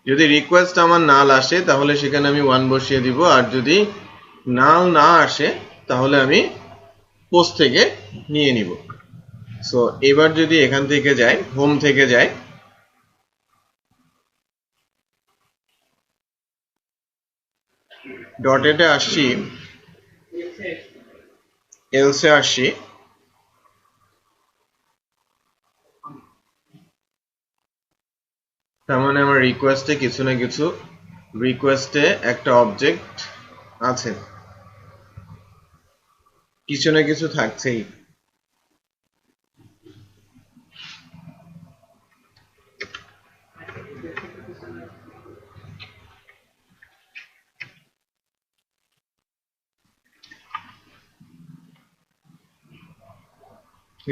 যদি রিকোয়েস্ট আমার নাল আসে তাহলে সেখানে আমি 1 বসিয়ে দিব, আর যদি নাল না আসে তাহলে আমি পোস্ট থেকে নিয়ে নিব। সো এবার যদি এখান থেকে যাই, হোম থেকে যাই, ডটেতে আসছি, এলসে আসছি, তার মানে আমার রিকোয়েস্টে কিছু না কিছু রিকোয়েস্টে একটা অবজেক্ট আছে, কিছু না কিছু থাকছেই।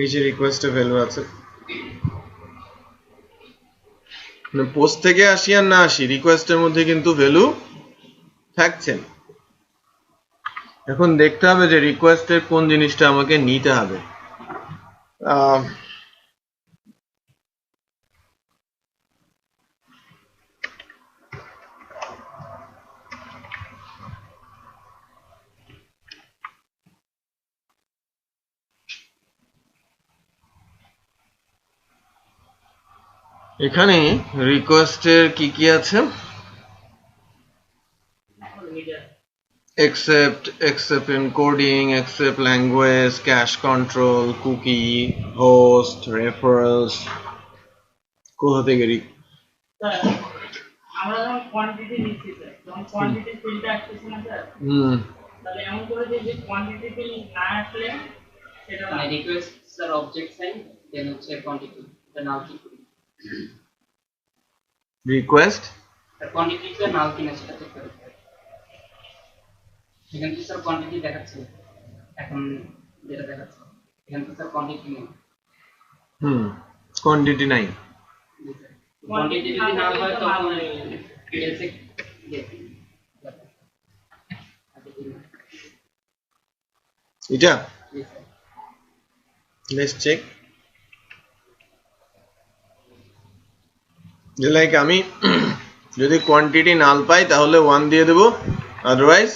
এই যে রিকোয়েস্টে ভ্যালু আছে, পোস্ট থেকে আসি আর না আসি রিকোয়েস্টের মধ্যে কিন্তু ভ্যালু থাকছেন। এখন দেখতে হবে যে রিকোয়েস্টের কোন জিনিসটা আমাকে নিতে হবে। এখানে রিকোয়েস্টের কি কি আছে? accept encoding, accept language, cache control, cookie, host, referrals। কোথা থেকে আমরা যখন কোয়ান্টিটি নিচ্ছি স্যার, যখন কোয়ান্টিটি ফিল্ডটা আসছে না স্যার, তাহলে এমন করে যে কোয়ান্টিটি ফিল্ড না আসলে সেটা না রিকোয়েস্ট স্যার অবজেক্ট সাইন দেন হচ্ছে কোয়ান্টিটি এটা নাও কি করি রিকোয়েস্ট কোয়ান্টিটিটা নাও কিনা সেটা চেক করি। এখানে স্যার কোয়ান্টিটি দেখাচ্ছে, এখন যেটা দেখাচ্ছে এখানে তো স্যার কোয়ান্টিটি নেই। কোয়ান্টিটি নাই। কোয়ান্টিটি যদি না হয় তখন এলসে এটা লেটস চেক। লাইক আমি যদি কোয়ান্টিটি নাল পাই তাহলে 1 দিয়ে দেব, আদারওয়াইজ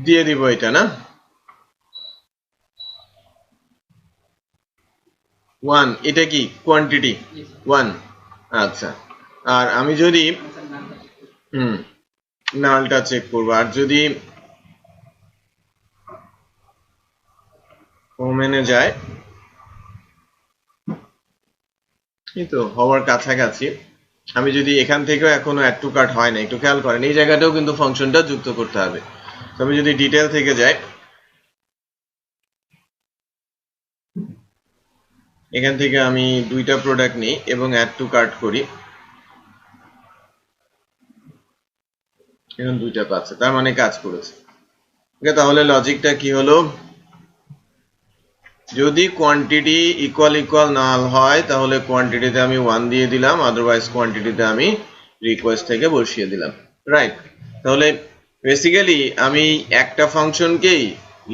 দিয়ে দিব এটা, না 1 এটা কি কোয়ান্টিটি 1। আচ্ছা, আর আমি যদি নালটা চেক করব, আর যদি ওমেনে যায় এই তো হওয়ার কাছাকাছি। আমি যদি এখান থেকেও এখনো অ্যাড টু কার্ট হয় না, একটু খেয়াল করেন এই জায়গাটাও কিন্তু ফাংশনটা যুক্ত করতে হবে। তো আমি যদি ডিটেল থেকে যাই, এখান থেকে আমি দুইটা প্রোডাক্ট নিই এবং অ্যাড টু কার্ট করি, এখন দুইটা পাচ্ছে, তার মানে কাজ করেছে। তাহলে লজিকটা কি হলো? যদি কোয়ান্টিটি ইকুয়াল নাল হয় তাহলে কোয়ান্টিটিতে আমি 1 দিয়ে দিলাম, আদারওয়াইজ কোয়ান্টিটিতে আমি রিকোয়েস্ট থেকে বসিয়ে দিলাম, রাইট? তাহলে বেসিক্যালি আমি একটা ফাংশনকেই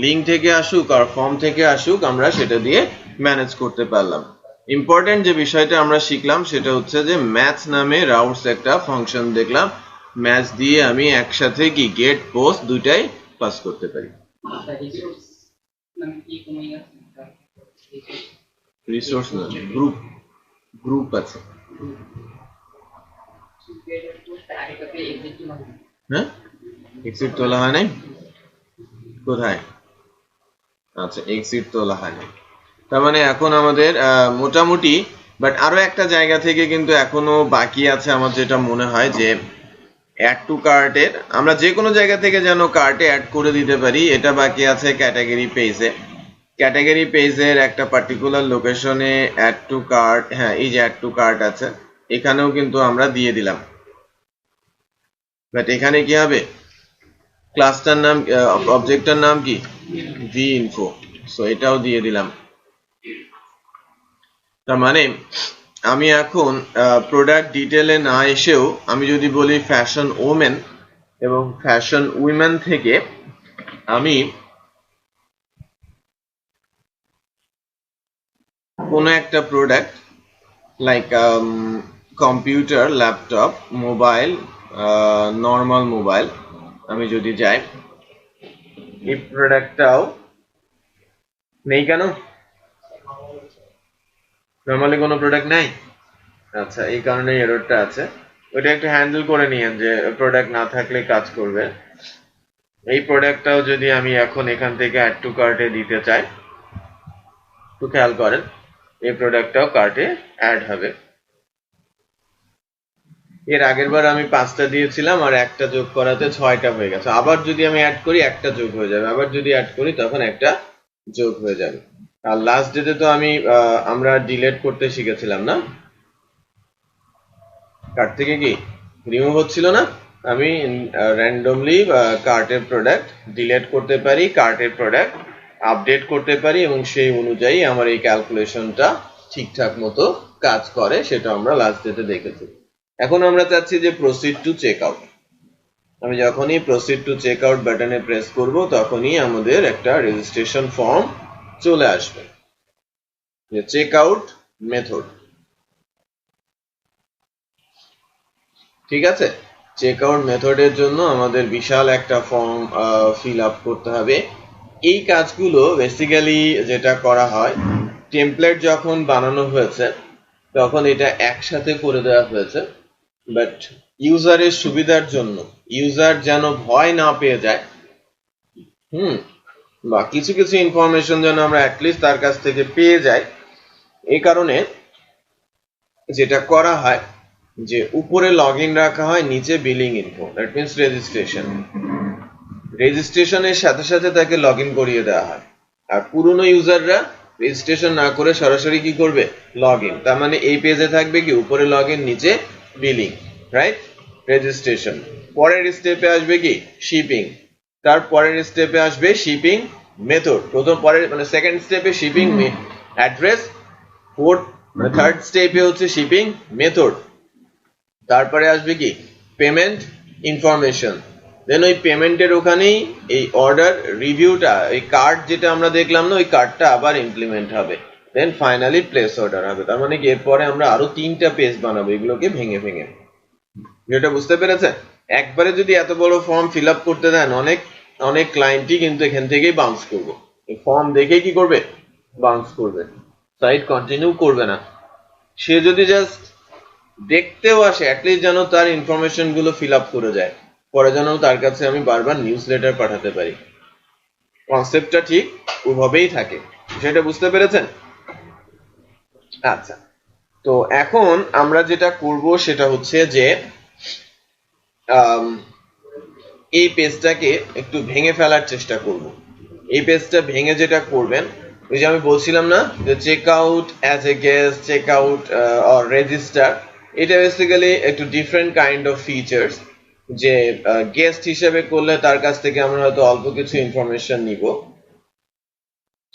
লিঙ্ক থেকে আসুক আর ফর্ম থেকে আসুক আমরা সেটা দিয়ে ম্যানেজ করতে পারলাম। ইম্পর্টেন্ট যে বিষয়টা আমরা শিখলাম সেটা হচ্ছে যে ম্যাথ নামে রাউটস একটা ফাংশন দেখলাম, ম্যাথ দিয়ে আমি একসাথে কি গেট পোস্ট দুইটাই পাস করতে পারি। রিসোর্স না, গ্রুপ আছে। হ্যাঁ, এক্সিট তোলা হয় নাই কোথায়? আচ্ছা, এক্সিট তোলা হয় নাই, তার মানে এখন আমাদের মোটামুটি, বাট আরো একটা জায়গা থেকে কিন্তু এখনো বাকি আছে আমার যেটা মনে হয় যে অ্যাড টু কার্টের আমরা যে কোনো জায়গা থেকে যেন কার্টে অ্যাড করে দিতে পারি, এটা বাকি আছে ক্যাটাগরি পেজে। ক্যাটাগরি পেজের একটা পার্টিকুলার লোকেশনে অ্যাড টু কার্ট, হ্যাঁ এই যে অ্যাড টু কার্ট আছে, এখানেও কিন্তু আমরা দিয়ে দিলাম। বাট এখানে কি হবে, ক্লাসটার নাম অবজেক্টটার নাম কি ভি ইনফো, সো এটাও দিয়ে দিলাম। তার মানে আমি এখন প্রোডাক্ট ডিটেলে না এসেও আমি যদি বলি ফ্যাশন ওমেন, এবং ফ্যাশন উইমেন থেকে আমি কোনো একটা product like computer, laptop, mobile, normal mobile, আমি যদি যাই এই প্রোডাক্টটাও নেই কেন? নরমালি কোনো প্রোডাক্ট নাই, আচ্ছা এই কারণে এররটা আছে। ওইটা একটু হ্যান্ডেল করে নিয়েন যে প্রোডাক্ট না থাকলে কাজ করবে। এই প্রোডাক্টটাও যদি আমি এখন এখান থেকে অ্যাড টু কার্টে দিতে চাই, একটু খেয়াল করেন এই প্রোডাক্টটাও কার্টে অ্যাড হবে। এর আগের বার আমি 5টা দিয়েছিলাম আর একটা যোগ করাতে 6টা হয়ে গেছে। আবার যদি আমি অ্যাড করি একটা যোগ হয়ে যাবে, আবার যদি অ্যাড করি তখন একটা যোগ হয়ে যাবে। আর লাস্ট ডেতে তো আমরা ডিলিট করতে শিখেছিলাম না, কার্ট থেকে কি রিমুভ হচ্ছিল না, আমি র্যান্ডমলি কার্টের প্রোডাক্ট ডিলিট করতে পারি, কার্টের প্রোডাক্ট আপডেট করতে পারি এবং সেই অনুযায়ী আমার এই ক্যালকুলেশনটা ঠিকঠাক মতো কাজ করে, সেটা আমরা লাস্ট ডেতে দেখেছি। এখন আমরা চাচ্ছি যে প্রসিড টু চেক আউট। আমি যখনই প্রসিড টু চেক আউট বাটনে প্রেস করব তখনই আমাদের একটা রেজিস্ট্রেশন ফর্ম চলে আসবে, যে চেক আউট মেথড। ঠিক আছে, চেক আউট মেথডের জন্য আমাদের বিশাল একটা ফর্ম ফিল আপ করতে হবে। এই কাজগুলো বেসিক্যালি যেটা করা হয়, টেমপ্লেট যখন বানানো হয়েছে তখন এটা একসাথে করে দেওয়া হয়েছে, বাট ইউজারের সুবিধার জন্য, ইউজার যেন ভয় না পেয়ে যায়, বা কিছু কিছু ইনফরমেশন যেন আমরা অ্যাটলিস্ট তার কাছ থেকে পেয়ে যাই, এই কারণে যেটা করা হয় যে উপরে লগইন রাখা হয়, নিচে billing info, that means registration. রেজিস্ট্রেশনের সাথে সাথে তাকে লগইন করিয়ে দেওয়া হয়। আর পুরনো ইউজাররা রেজিস্ট্রেশন না করে সরাসরি কি করবে, লগইন। তার মানে এই পেজে থাকবে কি উপরে লগইন, নিচে বিলিং, রাইট, রেজিস্ট্রেশন। পরের স্টেপে আসবে কি শিপিং, তার পরের স্টেপে আসবে শিপিং মেথড। প্রথম পরের মানে সেকেন্ড স্টেপে শিপিং অ্যাড্রেস, ফোর্থ মানে থার্ড স্টেপে হচ্ছে শিপিং মেথড। তারপরে আসবে কি পেমেন্ট ইনফরমেশন, দেন ওই পেমেন্টের ওখানেই এই অর্ডার রিভিউটা, এই কার্ড যেটা আমরা দেখলাম না, ওই কার্ডটা আবার ইমপ্লিমেন্ট হবে, দেন ফাইনালি প্লেস অর্ডার হবে। তার মানে কি এরপরে আমরা আরো 3টা পেজ বানাবো এগুলোকে ভেঙে ভেঙে। যেটা বুঝতে পেরেছেন? একবারে যদি এত বড় ফর্ম ফিল আপ করতে দেন, অনেক অনেক ক্লায়েন্টই কিন্তু এখান থেকেই বাউন্স করবে, এই ফর্ম দেখেই কি করবে, বাউন্স করবে, সাইট কন্টিনিউ করবে না। সে যদি জাস্ট দেখতেও আসে, অ্যাটলিস্ট যেন তার ইনফরমেশন গুলো ফিল আপ করে যায়, পরে যেন তার কাছে আমি বারবার নিউজ লেটার পাঠাতে পারি। কনসেপ্টটা ঠিক ওইভাবেই থাকে, সেটা বুঝতে পেরেছেন? আচ্ছা, তো এখন আমরা যেটা করব সেটা হচ্ছে যে এই পেজটাকে একটু ভেঙে ফেলার চেষ্টা করব। এই পেজটা ভেঙে যেটা করবেন, ওই যে আমি বলছিলাম না যে check out as a guest, check out or register, এটা বেসিক্যালি একটু ডিফারেন্ট কাইন্ড অফ ফিচার্স। যে গেস্ট হিসেবে করলে তার কাছ থেকে আমরা হয়তো অল্প কিছু ইনফরমেশন নিব,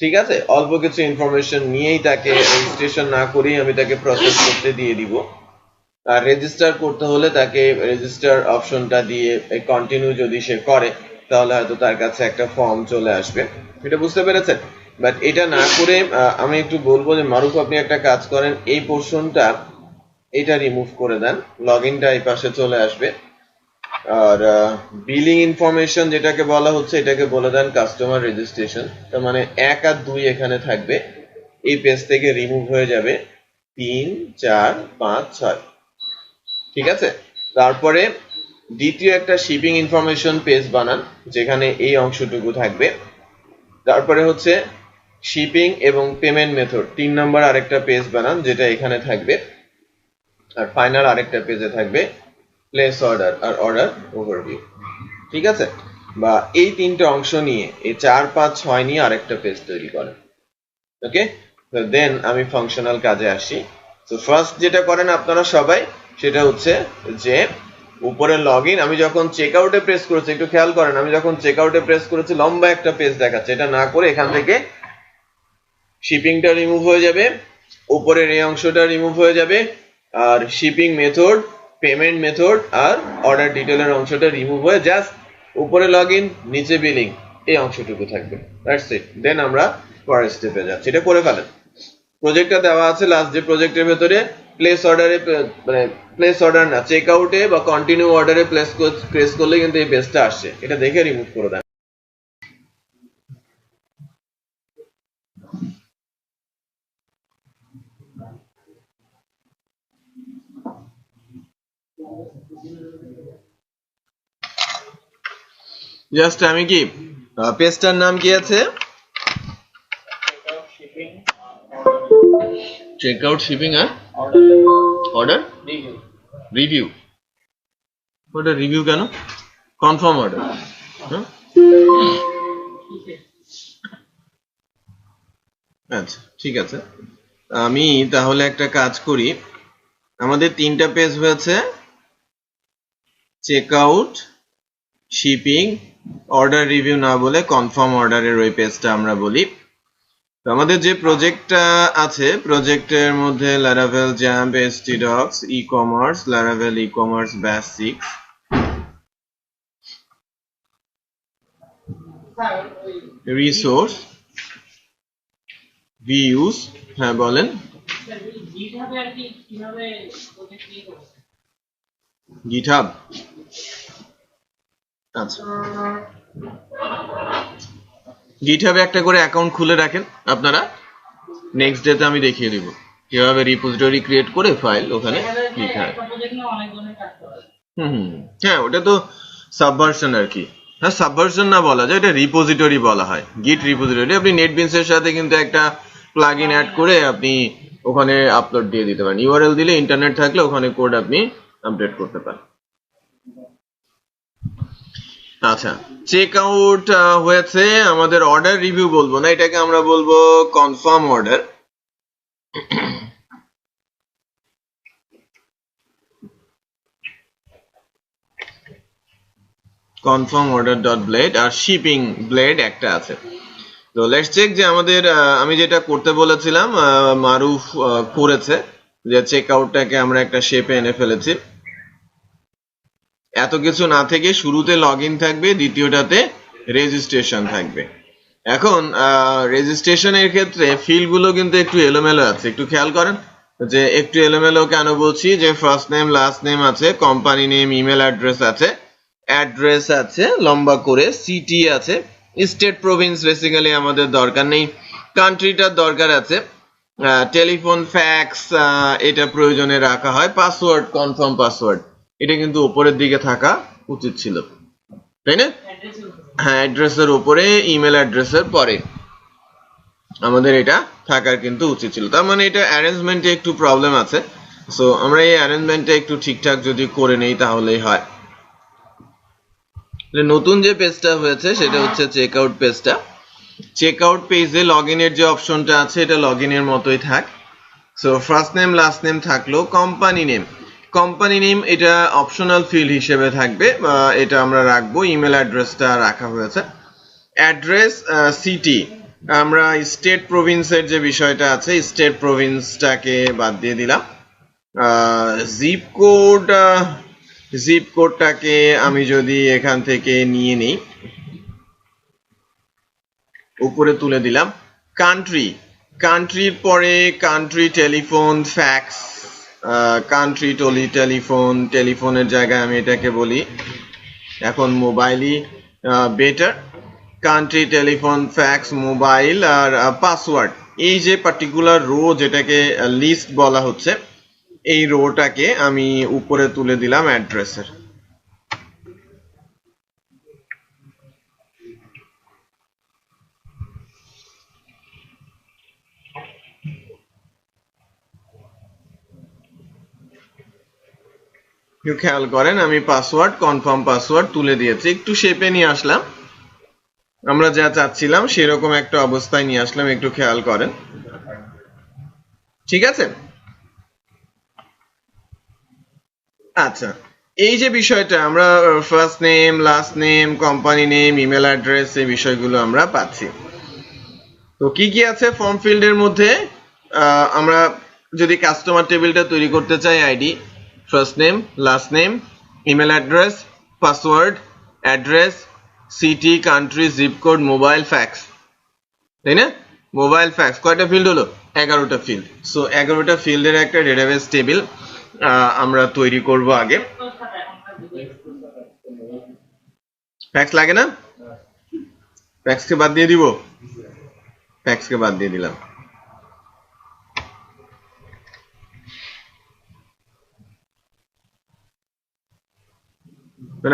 ঠিক আছে, অল্প কিছু ইনফরমেশন নিয়েই তাকে রেজিস্ট্রেশন না করেই আমি তাকে প্রসেস করতে দিয়ে দিব। আর রেজিস্টার করতে হলে তাকে রেজিস্টার অপশনটা দিয়ে কন্টিনিউ যদি সে করে তাহলে হয়তো তার কাছে একটা ফর্ম চলে আসবে। এটা বুঝতে পেরেছেন? বাট এটা না করে আমি একটু বলবো যে মারুফ আপনি একটা কাজ করেন, এই পোর্শনটা এটা রিমুভ করে দেন, লগইনটা এই পাশে চলে আসবে। আর বিলিং ইনফরমেশন যেটাকে বলা হচ্ছে এটাকে বলে দেন কাস্টমার রেজিস্ট্রেশন। তার মানে 1 আর 2 এখানে থাকবে, এই পেজ থেকে রিমুভ হয়ে যাবে 3, 4, 5, 6। ঠিক আছে, তারপরে দ্বিতীয় একটা শিপিং ইনফরমেশন পেজ বানান যেখানে এই অংশটুকু থাকবে। তারপরে হচ্ছে শিপিং এবং পেমেন্ট মেথড 3 নম্বর আরেকটা পেজ বানান যেটা এখানে থাকবে। আর ফাইনাল আরেকটা পেজে থাকবে প্লেস অর্ডার আর অর্ডার ওভারভিউ। ঠিক আছে, বা এই 3টে অংশ নিয়ে এই 4, 5, 6 নিয়ে আরেকটা পেজ তৈরি করেন। ওকে, তো দেন আমি ফাংশনাল কাজে আসি। তো ফার্স্ট যেটা করেন আপনারা সবাই সেটা হচ্ছে যে উপরে লগইন, আমি যখন চেক আউটে প্রেস করেছি, একটু খেয়াল করেন, আমি যখন চেক আউটে প্রেস করেছি লম্বা একটা পেজ দেখাচ্ছে, এটা না করে এখান থেকে শিপিংটা রিমুভ হয়ে যাবে, উপরের এই অংশটা রিমুভ হয়ে যাবে, আর শিপিং মেথড, পেমেন্ট মেথড আর অর্ডার ডিটেলের অংশটা রিমুভ হয়ে জাস্ট উপরে লগইন, নিচে বিলিং এই অংশটুকু থাকবে। That's it. দেন আমরা পরের স্টেপে যাচ্ছি, এটা করে ফেলেন। প্রজেক্টটা দেওয়া আছে লাস্ট যে প্রজেক্টের ভেতরে, প্লেস অর্ডারে মানে প্লেস অর্ডার না, চেক আউটে বা কন্টিনিউ অর্ডারে প্রেস করলে কিন্তু এই পেজটা আসছে, এটা দেখে রিমুভ করে দেন। জাস্ট আমি কি পেজটার নাম কি আছে, চেক আউট শিপিং আর অর্ডার রিভিউ। ওটা রিভিউ কেন? Confirm order. আচ্ছা ঠিক আছে, আমি তাহলে একটা কাজ করি। আমাদের 3টা পেজ হয়েছে, check out, shipping, order review না বলে কনফার্ম অর্ডারের ওই পেজটা আমরা বলি। তো আমাদের যে প্রজেক্টটা আছে, প্রজেক্টের মধ্যে Laravel XAMPP, htdocs, e-commerce, Laravel e-commerce batch 6, resource, views. হ্যাঁ বলেন। গিটহাব, আচ্ছা গিটহাবে একটা করে অ্যাকাউন্ট খুলে রাখেন আপনারা, নেক্সট ডেতে আমি দেখিয়ে দিব কিভাবে রিপোজিটরি ক্রিয়েট করে ফাইল ওখানে লিখতে হয়। হ্যাঁ ওটা তো সাবভার্সন আর কি। হ্যাঁ সাবভার্সন না বলা যায়, এটা রিপোজিটরি বলা হয়, গিট রিপোজিটরি। আপনি নেটবিনস এর সাথে কিন্তু একটা প্লাগইন অ্যাড করে আপনি ওখানে আপলোড দিয়ে দিতে পারেন, ইউআরএল দিলে ইন্টারনেট থাকলে ওখানে কোড আপনি আপডেট করতে পারেন। আচ্ছা চেক আউট হয়েছে, আমাদের অর্ডার রিভিউ বলবো না, এটাকে আমরা বলবো confirm order. Confirm order dot blade, আর শিপিং ব্লেড একটা আছে। তো লেটস চেক যে আমাদের আমি যেটা করতে বলেছিলাম মারুফ করেছে, যে চেক আউটটাকে আমরা একটা শেপে এনে ফেলেছি। এত কিছু না থেকে শুরুতে লগইন থাকবে, দ্বিতীয়টাতে রেজিস্ট্রেশন থাকবে। এখন রেজিস্ট্রেশনের ক্ষেত্রে ফিল্ডগুলো কিন্তু একটু এলোমেলো আছে, একটু খেয়াল করেন যে একটু এলোমেলো কেন বলছি, যে ফার্স্ট নেম লাস্ট নেম আছে, কোম্পানি নেম, ইমেল অ্যাড্রেস আছে লম্বা করে, সিটি আছে, স্টেট প্রভিন্স বেসিক্যালি আমাদের দরকার নেই, কান্ট্রিটার দরকার আছে, টেলিফোন, ফ্যাক্স এটা প্রয়োজনে রাখা হয়, পাসওয়ার্ড, কনফার্ম পাসওয়ার্ড এটা কিন্তু উপরের দিকে থাকা উচিত ছিল, তাই না? হ্যাঁ অ্যাড্রেসের উপরে, ইমেল অ্যাড্রেসের পরে আমাদের এটা থাকার কিন্তু উচিত ছিল। তার মানে এটা অ্যারেঞ্জমেন্টে একটু প্রবলেম আছে। সো আমরা এই অ্যারেঞ্জমেন্টটা একটু ঠিকঠাক যদি করে নেই তাহলেই হয়। নতুন যে পেজটা হয়েছে সেটা হচ্ছে চেক আউট পেজটা। চেক আউট পেজে লগ ইনের যে অপশনটা আছে এটা লগ ইনের মতোই থাক। So first name last name থাকলো, কোম্পানি নেম এটা অপশনাল ফিল্ড হিসেবে থাকবে, এটা আমরা রাখবো, ইমেল অ্যাড্রেসটা রাখা হয়েছে, অ্যাড্রেস, সিটি, আমরা স্টেট প্রভিন্সের যে বিষয়টা আছে স্টেট প্রভিন্সটাকে বাদ দিয়ে দিলাম, জিপ কোডটাকে আমি যদি এখান থেকে নিয়ে নিই উপরে তুলে দিলাম, কান্ট্রির পরে কান্ট্রি, টেলিফোন, ফ্যাক্স, কান্ট্রি টেলিফোনের জায়গায় আমি এটাকে বলি এখন মোবাইলই better, country, telephone, fax, mobile, আর পাসওয়ার্ড। এই যে পার্টিকুলার রো যেটাকে লিস্ট বলা হচ্ছে, এই রোটাকে আমি উপরে তুলে দিলাম অ্যাড্রেসের। একটু খেয়াল করেন আমি পাসওয়ার্ড, কনফার্ম পাসওয়ার্ড তুলে দিয়েছি, একটু শেপে নিয়ে আসলাম, আমরা যা চাচ্ছিলাম সেরকম একটা অবস্থায় নিয়ে আসলাম, একটু খেয়াল করেন, ঠিক আছে? আচ্ছা এই যে বিষয়টা আমরা first name last name company name email address এই বিষয়গুলো আমরা পাচ্ছি। তো কি কি আছে ফর্ম ফিল্ডের মধ্যে, আমরা যদি কাস্টমার টেবিলটা তৈরি করতে চাই, ID, first name last name, email address, password, address, city, country, zip code, mobile, fax, তাই না? মোবাইল, ফ্যাক্স, কয়টা ফিল্ড হলো? 11টা ফিল্ড। সো 11টা ফিল্ডের একটা ডেটাবেস টেবিল আমরা তৈরি করব আগে। ফ্যাক্স লাগে না? ফ্যাক্সকে বাদ দিয়ে দিব, ফ্যাক্সকে বাদ দিয়ে দিলাম।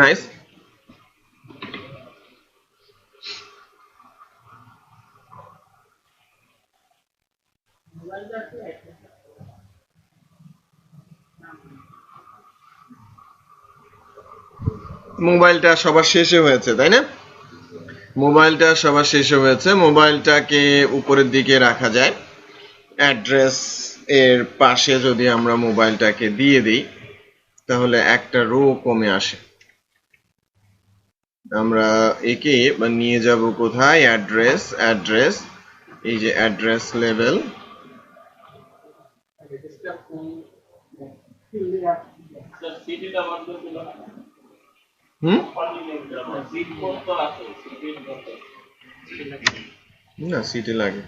নাইস। মোবাইলটা সবার শেষে হয়েছে তাই না? মোবাইলটা সবার শেষে হয়েছে, মোবাইলটাকে উপরের দিকে রাখা যায়। অ্যাড্রেস এর পাশে যদি আমরা মোবাইলটাকে দিয়ে দিই তাহলে একটা রো কমে আসে। আমরা একে নিয়ে যাব কোথায়? অ্যাড্রেস, এই যে অ্যাড্রেস লেভেল, না সিটি লাগে।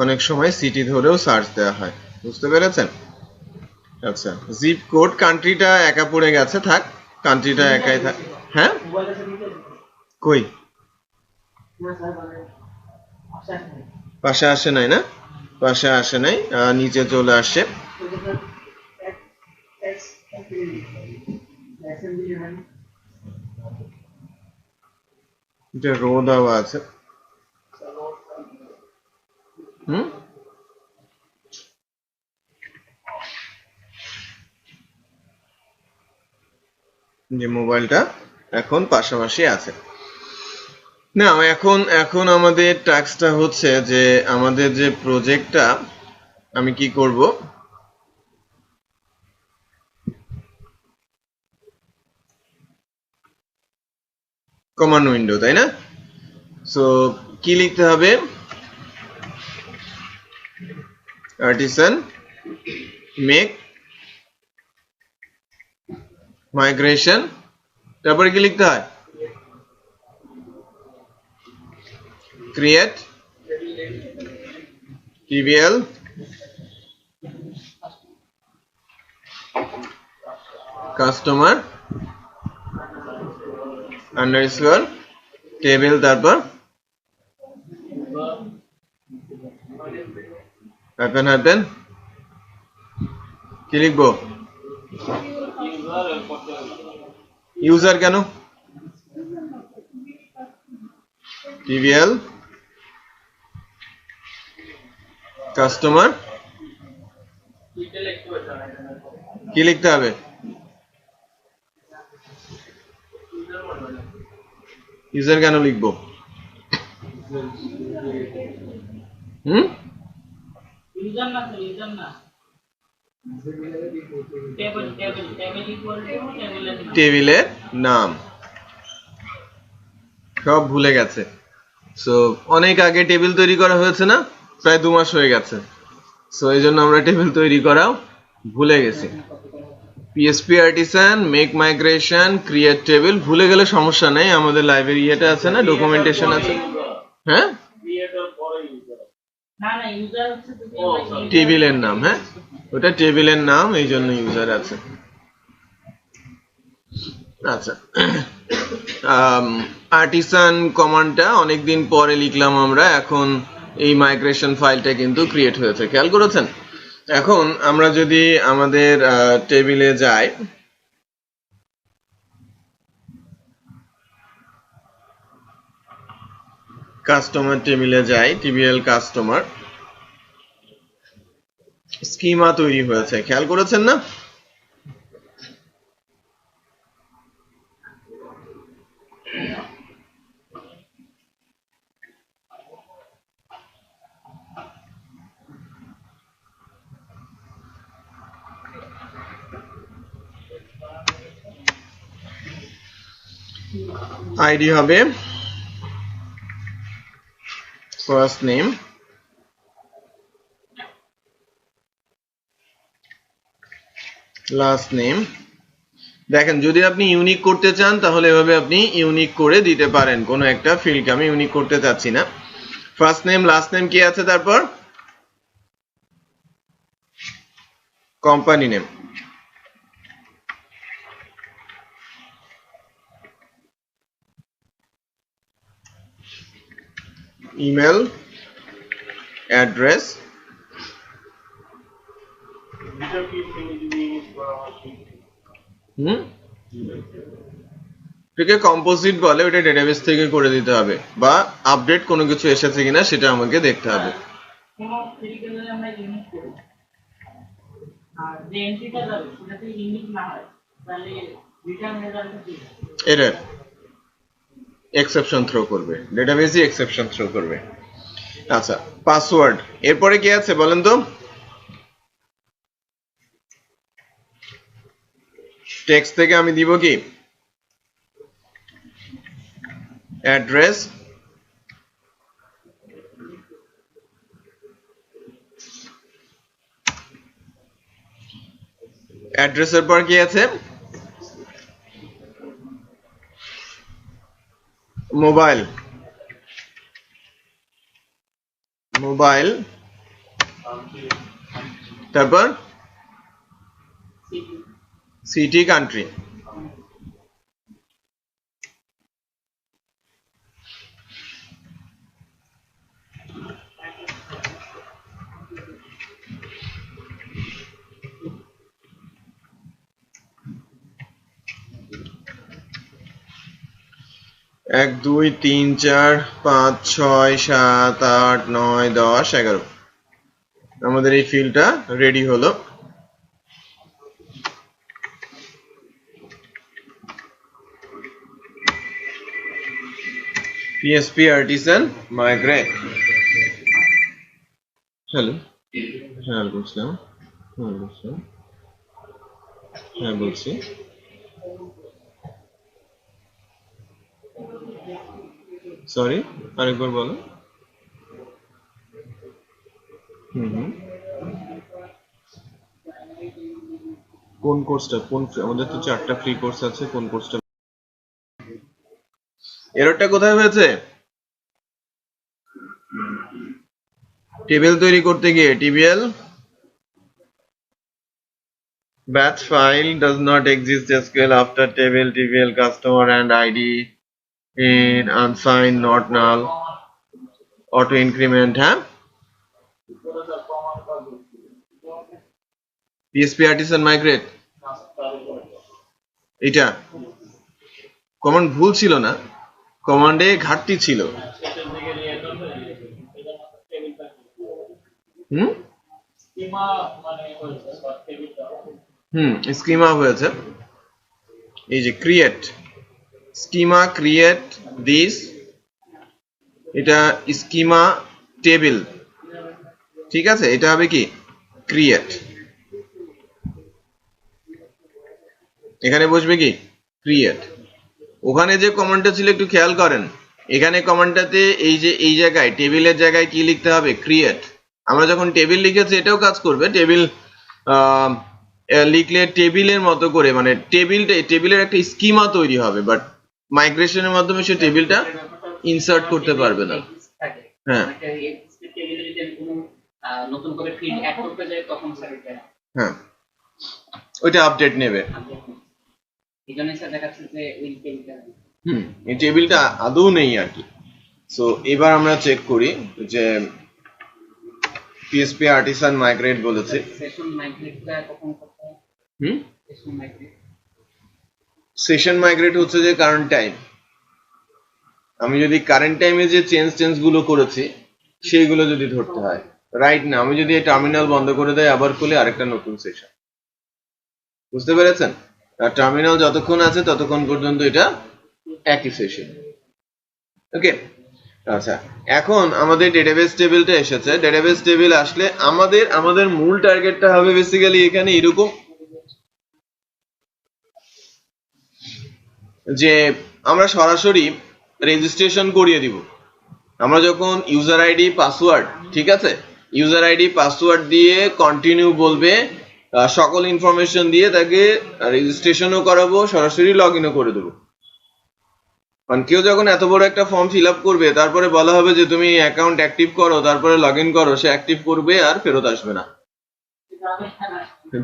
অনেক সময় সিটি ধরেও সার্চ দেওয়া হয়, বুঝতে পেরেছেন? আচ্ছা, জিপ কোড, কান্ট্রিটা একা পড়ে গেছে, থাক, কান্ট্রিটা একাই থাক। হ্যাঁ কই পাশে আসে নাই না? পাশে আসে নাই, নিচে চলে আসছে। এটা রো দেওয়া আছে। যে মোবাইলটা এখন পাশাপাশি আছে না। এখন আমাদের টাস্কটা হচ্ছে যে আমাদের যে প্রজেক্টটা আমি কি করব, কমান্ড উইন্ডো, তাই না? সো কি লিখতে হবে? আর্টিসান মেক মাইগ্রেশন, তারপরে কি লিখতে হয়? Create TBL customer underscore table, তারপর হাইপেন কি লিখবো? ইউজার কেন? TBL কাস্টমার কি লিখতে হবে? ইউজার কেন লিখবো? টেবিলের নাম সব ভুলে গেছে। সো অনেক আগে টেবিল তৈরি করা হয়েছে না, প্রায় 2 মাস হয়ে গেছে। সো এই জন্য আমরা টেবিল তৈরি করাও ভুলে গেছি। PHP artisan make migration create table ভুলে গেলে সমস্যা নেই, আমাদের লাইব্রেরি এটা আছে না, ডকুমেন্টেশন আছে। হ্যাঁ টেবিলের নাম, হ্যাঁ ওটা টেবিলের নাম, এই জন্য ইউজার আছে। আচ্ছা, আর্টিসান কমান্ডটা অনেকদিন পরে লিখলাম আমরা, এখন এই মাইগ্রেশন ফাইলটা কিন্তু ক্রিয়েট হয়েছে, খেয়াল করেছেন? এখন আমরা যদি আমাদের টেবিলে যাই, কাস্টমার টেবিলে যাই, TBL কাস্টমার, স্কিমা তৈরি হয়েছে, খেয়াল করেছেন না? আইডি হবে ফার্স্ট নেম, লাস্ট নেম। দেখেন, যদি আপনি ইউনিক করতে চান তাহলে এভাবে আপনি ইউনিক করে দিতে পারেন কোনো একটা ফিল্ড। আমি ইউনিক করতে চাচ্ছি না। ফার্স্ট নেম, লাস্ট নেম কি আছে, তারপর কোম্পানি নেম, ইমেল অ্যাড্রেস, এটাকে কম্পোজিট বলে, ওটা ডেটাবেস থেকে করে দিতে হবে, বা আপডেট কোনো কিছু এসেছে কিনা সেটা আমাকে দেখতে হবে। কোনো ফিজিক্যালি আমরা ইউনিক করি আর যে এন্ট্রিটা যাবে সেটা যদি ইউনিক না হয় তাহলে রিটার্ন রেজাল্ট কি এরর এক্সেপশন থ্রো করবে, ডেটাবেসই এক্সেপশন থ্রো করবে। আচ্ছা, পাসওয়ার্ড এরপরে কি আছে বলেন তো? টেক্সট থেকে আমি দিব কি অ্যাড্রেস, অ্যাড্রেসের পর কি আছে মোবাইল, মোবাইল তারপর সিটি কান্ট্রি। এক দুই তিন চার পাঁচ ছয় সাত আট নয় 10 11 আমাদের এই ফিল্ডটা রেডি হলো। PHP Artisan Migrate। হ্যালো, হ্যাঁ বুঝলাম, হ্যাঁ বলছি। সরি, আরেকবার বলো। কোন কোর্সটা, কোন আমাদের তো 4টা ফ্রি কোর্স আছে, কোন কোর্সটা? এররটা কোথায় হয়েছে? টেবিল তৈরি করতে গিয়ে TBL batch file does not exist SQL after table TBL customer and ID in unsigned not null auto increment। হ্যাঁ, PHP Artisan Migrate এটা কমান্ড ভুল ছিল না, কমান্ডে ঘাটতি ছিল। স্কিমা হয়েছে, এই যে ক্রিয়েট স্কিমা, ক্রিয়েট দিস, এটা স্কিমা টেবিল, ঠিক আছে, এটা হবে কি ক্রিয়েট, এখানে বসবে কি ক্রিয়েট। ওখানে যে কমান্ডটা ছিল একটু খেয়াল করেন, এখানে কমান্ডটাতে এই যে এই জায়গায় টেবিলের জায়গায় কি লিখতে হবে ক্রিয়েট। আমরা যখন টেবিল লিখেছি এটাও কাজ করবে, টেবিল লিখলে টেবিলের মতো করে, মানে টেবিলের একটা স্কিমা তৈরি হবে, বাট মাইগ্রেশনের মাধ্যমে সে টেবিলটা ইনসার্ট করতে পারবে না। হ্যাঁ নতুন করে ফিল্ড অ্যাড করতে যায় তখন স্যার হ্যাঁ ওইটা আপডেট নেবে। এজন্য স্যার দেখাচ্ছে যে উইল টেবিলটা এই টেবিলটা আদৌ নেই আর কি। সো এবার আমরা চেক করি যে PHP Artisan Migrate বলেছে, সেশন মাইগ্রেটটা কখন করতে হয়? সেশন মাইগ্রেট হচ্ছে যে কারেন্ট টাইম, আমি যদি কারেন্ট টাইমে যে চেঞ্জ গুলো করেছি সেইগুলো যদি ধরতে হয়, রাইট না আমি যদি এই টার্মিনাল বন্ধ করে দেয় আবার খুলে আরেকটা নতুন সেশন, বুঝতে পেরেছেন? আর টার্মিনাল যতক্ষণ আছে ততক্ষণ পর্যন্ত এটা একই সেশন। ওকে, আচ্ছা এখন আমাদের ডেটাবেস টেবিলটা এসেছে। ডেটাবেস টেবিল আসলে আমাদের মূল টার্গেটটা হবে বেসিক্যালি এখানে এরকম যে আমরা সরাসরি রেজিস্ট্রেশন করিয়ে দিব। আমরা যখন ইউজার আইডি পাসওয়ার্ড, ঠিক আছে, ইউজার আইডি পাসওয়ার্ড দিয়ে কন্টিনিউ বলবে, সকল ইনফরমেশন দিয়ে তাকে রেজিস্ট্রেশনও করাবো, সরাসরি লগ ইনও করে দেবো। কারণ কেউ যখন এত বড় একটা ফর্ম ফিল আপ করবে তারপরে বলা হবে যে তুমি অ্যাকাউন্ট অ্যাক্টিভ করো, তারপরে লগ ইন করো, সে অ্যাক্টিভ করবে আর ফেরত আসবে না,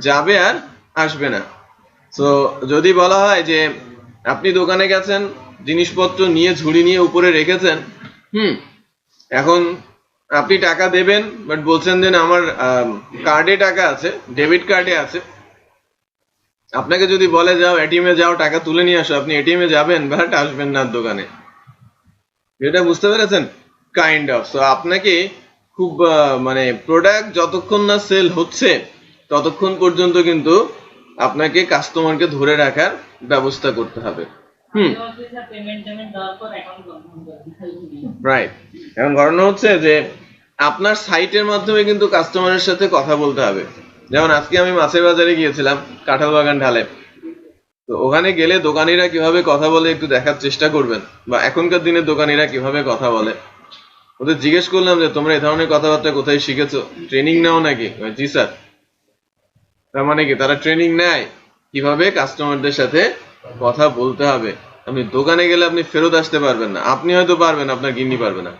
যাবে আর আসবে না। সো যদি বলা হয় যে আপনি দোকানে গেছেন, জিনিসপত্র নিয়ে ঝুড়ি নিয়ে উপরে রেখেছেন, এখন আপনি টাকা দেবেন, বাট বলছেন যে আমার কার্ডে টাকা আছে, ডেবিট কার্ডে আছে। আপনাকে যদি বলে যাও এটিএম এ যাও টাকা তুলে নিয়ে আসো, আপনি এটিএম এ যাবেন বাট আসবেন না দোকানে, এটা বুঝতে পেরেছেন কাইন্ড অফ। সো আপনাকে খুব মানে প্রোডাক্ট যতক্ষণ না সেল হচ্ছে ততক্ষণ পর্যন্ত কিন্তু আপনাকে কাস্টমারকে ধরে রাখার ব্যবস্থা করতে হবে। রাইট। এখন ঘটনা হচ্ছে যে আপনার সাইটের মাধ্যমে কিন্তু কাস্টমারের সাথে কথা বলতে হবে। যেমন আজকে আমি মাছের বাজারে গিয়েছিলাম, কাঁঠাল বাগান ঢালে। তো ওখানে গেলে দোকানিরা কিভাবে কথা বলে একটু দেখার চেষ্টা করবেন, বা এখনকার দিনে দোকানিরা কিভাবে কথা বলে। ওদের জিজ্ঞেস করলাম যে তোমরা এই ধরনের কথাবার্তা কোথায় শিখেছো, ট্রেনিং নাও নাকি? জি স্যার। তার মানে কি তারা ট্রেনিং নেয় কিভাবে কাস্টমারদের সাথে কথা বলতে হবে। আপনি দোকানে গেলে আপনি ফেরত আসতে পারবেন না, আপনি হয়তো পারবেন, আপনার গিন্নি পারবে না।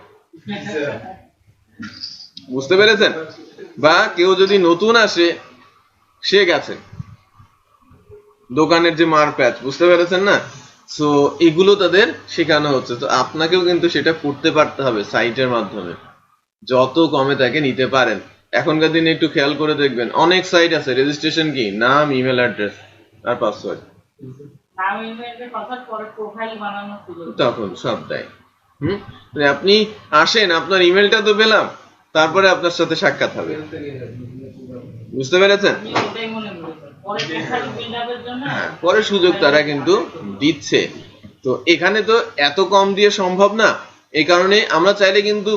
বুঝতে পেরেছেন? বা কেউ যদি নতুন আসে, সে গেছে, দোকানের যে মার প্যাচ, বুঝতে পেরেছেন না? সো এগুলো তাদের শেখানো হচ্ছে। তো আপনাকেও কিন্তু সেটা করতে পারতে হবে সাইটের মাধ্যমে, যত কমে তাকে নিতে পারেন। এখনকার দিনে একটু খেয়াল করে দেখবেন, অনেক সাইট আছে রেজিস্ট্রেশন কি নাম, ইমেল অ্যাড্রেস আর পাসওয়ার্ড, তখন সব দেয়। আপনি আসেন, আপনার ইমেলটা তো পেলাম, তারপরে আপনার সাথে সাক্ষাৎ হবে। বুঝতে পেরেছেন? পরে সুযোগ তারা কিন্তু দিচ্ছে। তো এখানে তো এত কম দিয়ে সম্ভব না, এই কারণে আমরা চাইলে কিন্তু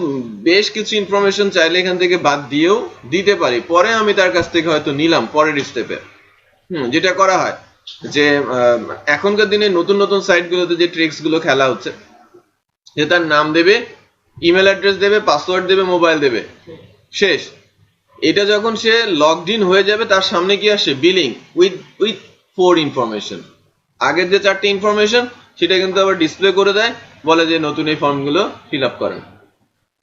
বেশ কিছু ইনফরমেশন চাইলে এখান থেকে বাদ দিয়েও দিতে পারি। পরে আমি তার কাছ থেকে হয়তো নিলাম পরের স্টেপে। যেটা করা হয় যে এখনকার দিনে নতুন নতুন সাইটগুলোতে যে ট্রিক্স গুলো খেলা হচ্ছে, যে তার নাম দেবে, ইমেল অ্যাড্রেস দেবে, পাসওয়ার্ড দেবে, মোবাইল দেবে, শেষ। এটা যখন সে লগড ইন হয়ে যাবে, তার সামনে কি আসে? Billing with 4 information. আগের যে 4টি ইনফরমেশন সেটা কিন্তু আবার ডিসপ্লে করে দেয়, বলে যে নতুন এই ফর্মগুলো ফিল আপ করেন।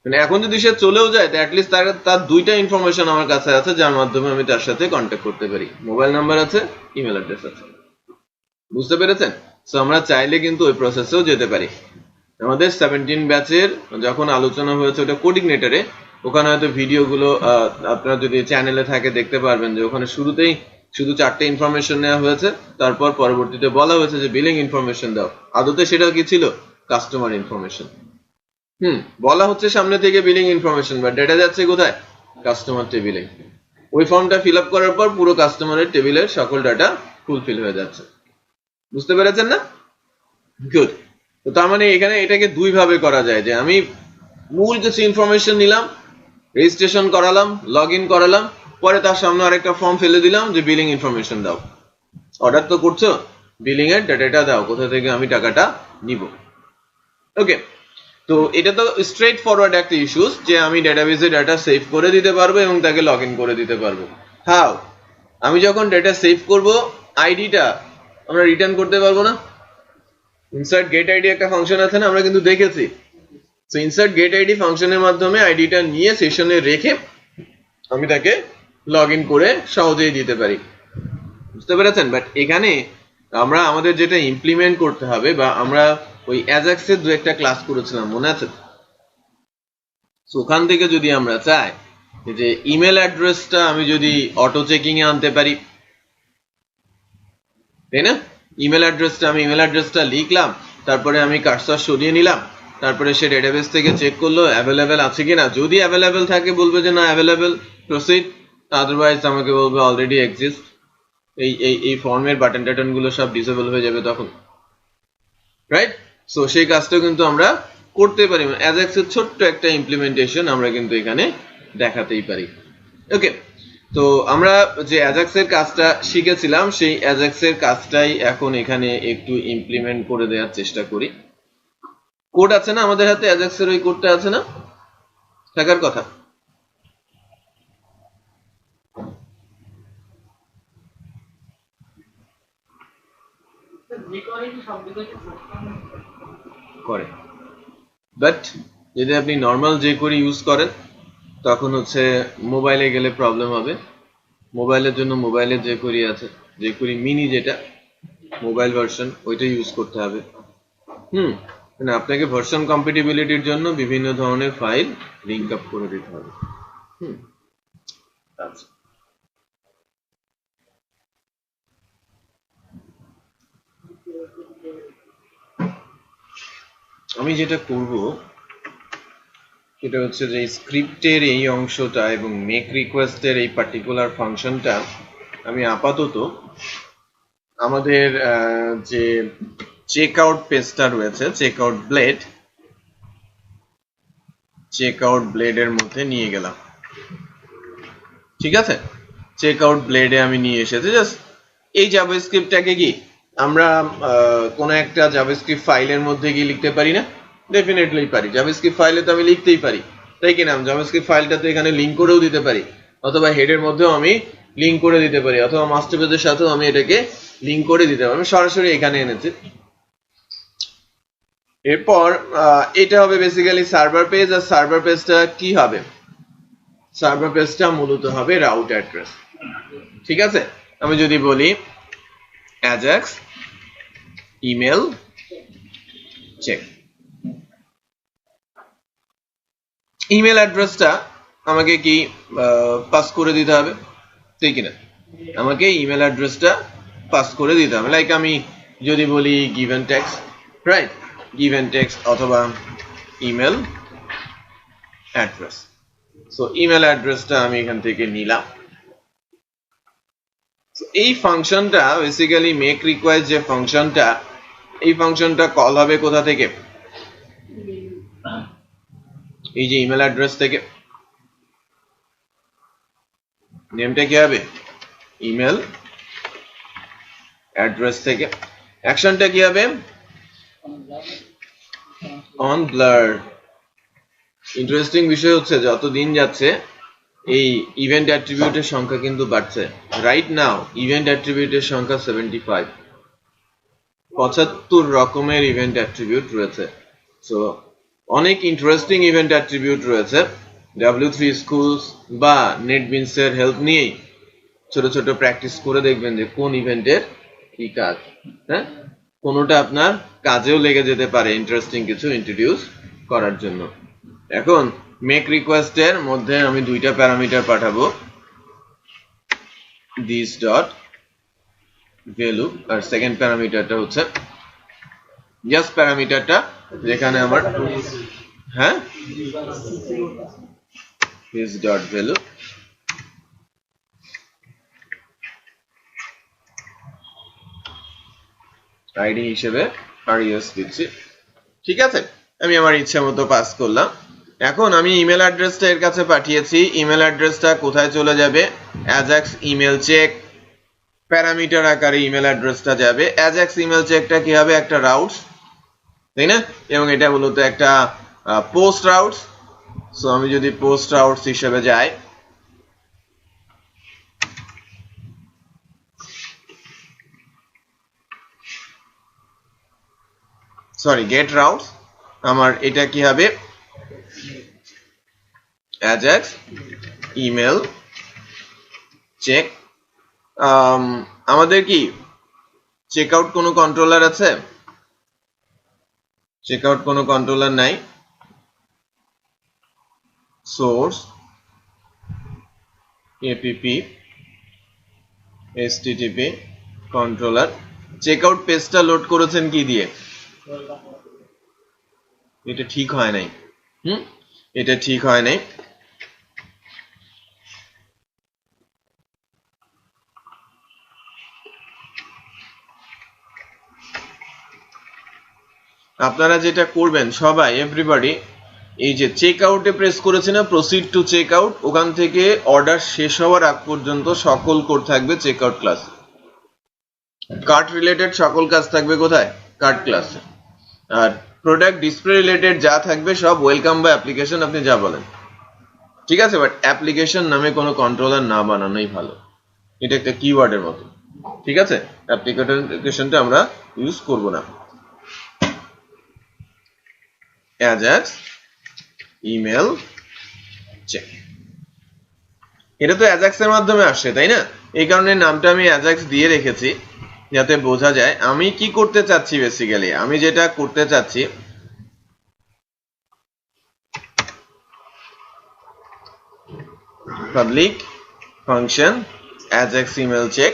মানে এখন যদি সে চলেও যায়, তো অ্যাটলিস্ট তার 2টা ইনফরমেশন আমার কাছে আছে, যার মাধ্যমে আমি তার সাথে কন্ট্যাক্ট করতে পারি। মোবাইল নাম্বার আছে, ইমেল অ্যাড্রেস আছে। বুঝতে পেরেছেন? সো আমরা চাইলে কিন্তু ওই প্রসেসেও যেতে পারি। আমাদের 17 ব্যাচের যখন আলোচনা হয়েছে ওটা কোঅর্ডিনেটরে, ওখানে হয়তো ভিডিওগুলো আপনারা যদি চ্যানেলে থাকে দেখতে পারবেন যে ওখানে শুরুতেই শুধু 4টে ইনফরমেশন নেওয়া হয়েছে, তারপর পরবর্তীতে বলা হয়েছে যে বিলিং ইনফরমেশন দাও। আদতে সেটা কি ছিল? Customer information. বলা হচ্ছে সামনে থেকে বিলিং ইনফরমেশন, বা ডেটা যাচ্ছে কোথায়? কাস্টমার টেবিলে। ওই ফর্মটা ফিল আপ করার পর পুরো কাস্টমারের টেবিলের সকল ডাটা ফুলফিল হয়ে যাচ্ছে। বুঝতে পেরেছেন না? গুড। তো তার মানে এখানে এটাকে দুই ভাবে করা যায়, যে আমি মূল কিছু ইনফরমেশন নিলাম, রেজিস্ট্রেশন করালাম, লগ ইন করালাম, পরে তার সামনে আরেকটা ফর্ম ফেলে দিলাম যে বিলিং ইনফরমেশন দাও। অর্ডার তো করছো, বিলিং এর ডাটাটা দাও, কোথা থেকে আমি টাকাটা নিব। ওকে, তো এটা তো স্ট্রেট ফরওয়ার্ড একটা ইস্যুস, যে আমি ডেটাবেসে ডাটা সেভ করে দিতে পারবো এবং তাকে লগ ইন করে দিতে পারবো। হাউ? আমি যখন ডাটা সেভ করব, আইডিটা আমরা রিটার্ন করতে পারবো না? ইনসার্ট গেট আইডি একটা ফাংশন আছে না, আমরা কিন্তু দেখেছি। সো ইনসার্ট গেট আইডি ফাংশনের মাধ্যমে আইডিটা নিয়ে সেশনে রেখে আমি তাকে লগ ইন করে সহজেই দিতে পারি। বুঝতে পেরেছেন? বাট এখানে আমরা আমাদের যেটা ইমপ্লিমেন্ট করতে হবে, বা আমরা ওই অ্যাজাক্সের 2-একটা ক্লাস করেছিলাম, মনে আছে? ওখান থেকে যদি আমরা চাই যে ইমেল অ্যাড্রেসটা আমি যদি অটো চেকিং এ আনতে পারি, তাই না? ইমেল অ্যাড্রেসটা লিখলাম, তারপরে আমি কার্সর সরিয়ে নিলাম, তারপরে সে ডেটাবেস থেকে চেক করলো অ্যাভেলেবেল আছে কিনা। যদি অ্যাভেলেবেল থাকে বলবে যে না অ্যাভেলেবেল, প্রসিড। আদারওয়াইজ আমাকে বলবে অলরেডি এক্সিস্ট। এই ফর্মের বাটন টাটন গুলো সব ডিসেবল হয়ে যাবে তখন, রাইট? সো সেই কাজটা কিন্তু আমরা করতে পারি। অ্যাজাক্সের ছোট্ট একটা ইমপ্লিমেন্টেশন আমরা কিন্তু এখানে দেখাতেই পারি। ওকে, তো আমরা যে অ্যাজাক্সের কাজটা শিখেছিলাম, সেই অ্যাজাক্সের কাজটাই এখন এখানে একটু ইমপ্লিমেন্ট করে দেওয়ার চেষ্টা করি। কোড আছে না আমাদের হাতে? অ্যাজাক্সের ওই কোডটা আছে না, থাকার কথা? করে, বাট যদি আপনি নর্মাল jQuery ইউজ করেন তখন হচ্ছে মোবাইলে গেলে প্রবলেম হবে। মোবাইলের জন্য মোবাইলের jQuery আছে, jQuery মিনি যেটা মোবাইল ভার্সন, ওইটা ইউজ করতে হবে। মানে আপনাকে ভার্সন কম্প্যাটিবিলিটির জন্য বিভিন্ন ধরনের ফাইল লিংক আপ করে দিতে হবে। আচ্ছা, আমি যেটা করব, এটা হচ্ছে যে স্ক্রিপ্টের এই অংশটা এবং মেক রিকোয়েস্টের এই পার্টিকুলার ফাংশনটা আমি আপাতত আমাদের যে চেকআউট পেজটা রয়েছে চেকআউট ব্লেডের মধ্যে নিয়ে গেলাম। ঠিক আছে, চেকআউট ব্লেডে আমি নিয়ে এসেছি। জাস্ট এই জাভাস্ক্রিপ্টটাকে কি আমরা কোন একটা জাভাস্ক্রিপ্ট ফাইলের মধ্যে গিয়ে লিখতে পারি না? ডেফিনেটলি পারি। জাভাস্ক্রিপ্ট ফাইলে তো আমি লিখতেই পারি, তাই কি না? জাভাস্ক্রিপ্ট ফাইলটা তো এখানে লিংক করেও দিতে পারি, অথবা হেডের মধ্যেও আমি লিংক করে দিতে পারি, অথবা মাস্টার পেজের সাথেও আমি এটাকে লিংক করে দিতে পারি। আমি সরাসরি এখানে এনেছি। এরপর এটা হবে বেসিক্যালি সার্ভার পেজ। আর সার্ভার পেজটা কি হবে? সার্ভার পেজটা মূলত হবে রাউট অ্যাড্রেস। ঠিক আছে, আমি যদি বলি ajax ইমেল চেক, ইমেল অ্যাড্রেসটা আমাকে কি পাস করে দিতে হবে, ঠিক কিনা? আমাকে ইমেল অ্যাড্রেসটা পাস করে দিতে হবে। লাইক আমি যদি বলি given text, right, given text অথবা ইমেল অ্যাড্রেস। সো ইমেল অ্যাড্রেসটা আমি এখান থেকে নিলাম। এই ফাংশনটা বেসিক্যালি মেক রিকোয়েস্ট যে ফাংশনটা, এই ফাংশনটা কল হবে কোথা থেকে? এই যে ইমেল অ্যাড্রেস থেকে। নেমটা কি হবে? ইমেল অ্যাড্রেস থেকে। অ্যাকশনটা কি হবে? On blur. ইন্টারেস্টিং বিষয় হচ্ছে যত দিন যাচ্ছে এই ইভেন্ট অ্যাট্রিবিউটের সংখ্যা কিন্তু বাড়ছে। রাইট নাও ইভেন্ট অ্যাট্রিবিউটের সংখ্যা 75, 75 রকমের ইভেন্ট অ্যাট্রিবিউট রয়েছে। সো অনেক ইন্টারেস্টিং ইভেন্ট অ্যাট্রিবিউট রয়েছে। W3 স্কুলস বা নেটবিনস এর হেল্প নিয়েই ছোট ছোট প্র্যাকটিস করে দেখবেন যে কোন ইভেন্টের কি কাজ। হ্যাঁ, কোনোটা আপনার কাজেও লেগে যেতে পারে ইন্টারেস্টিং কিছু ইন্ট্রোডিউস করার জন্য। এখন মেক রিকোয়েস্টের মধ্যে আমি দুইটা প্যারামিটার পাঠাবো, দিস ডট ভ্যালু, আর সেকেন্ড প্যারামিটারটা হচ্ছে জাস্ট প্যারামিটারটা যেখানে আমার হ্যাঁ দিস ডট ভ্যালু আইডি হিসেবে res দিচ্ছি। ঠিক আছে, আমি আমার ইচ্ছা মতো পাস করলাম। এখন আমি ইমেল অ্যাড্রেসটা এর কাছে পাঠিয়েছি। ইমেল অ্যাড্রেসটা কোথায় চলে যাবে? ajax ইমেল চেক প্যারামিটার আকারে ইমেল অ্যাড্রেসটা যাবে। ajax ইমেল চেকটা কি হবে? একটা রাউটস, তাই না? এবং এটা মূলত একটা পোস্ট রাউটস। সো আমি যদি পোস্ট রাউটস হিসেবে যাই, সরি গেট রাউটস, আমার এটা কি হবে? ajax email check. আমাদের কি চেকআউট কোনো কন্ট্রোলার আছে? চেকআউট কোনো কন্ট্রোলার নাই। Source app http controller. Checkout পেজটা লোড করেছেন কি দিয়ে? এটা ঠিক হয় নাই। এটা ঠিক হয় নাই। আপনারা যেটা করবেন সবাই, এভরিবডি, এই যে চেক আউটে প্রেস করেছে না প্রসিড টু চেক আউট, ওখান থেকে অর্ডার শেষ হওয়ার আগ পর্যন্ত সকল কোড থাকবে check out class. Cart related সকল কাজ থাকবে কোথায়? কার্ট ক্লাসে। আর প্রোডাক্ট ডিসপ্লে রিলেটেড যা থাকবে সব ওয়েলকাম বা অ্যাপ্লিকেশন, আপনি যা বলেন। ঠিক আছে, বাট অ্যাপ্লিকেশন নামে কোনো কন্ট্রোলার না বানানোই ভালো। এটা একটা কিওয়ার্ডের মতো। ঠিক আছে, অ্যাপ্লিকেশনটা আমরা ইউজ করব না। ajax ইমেল চেক, এটা তো ajax এর মাধ্যমে আসছে, তাই না? এই কারণে নামটা আমি ajax দিয়ে রেখেছি যাতে বোঝা যায় আমি কি করতে চাচ্ছি। বেসিক্যালি আমি যেটা করতে চাচ্ছি, public function ajax email check.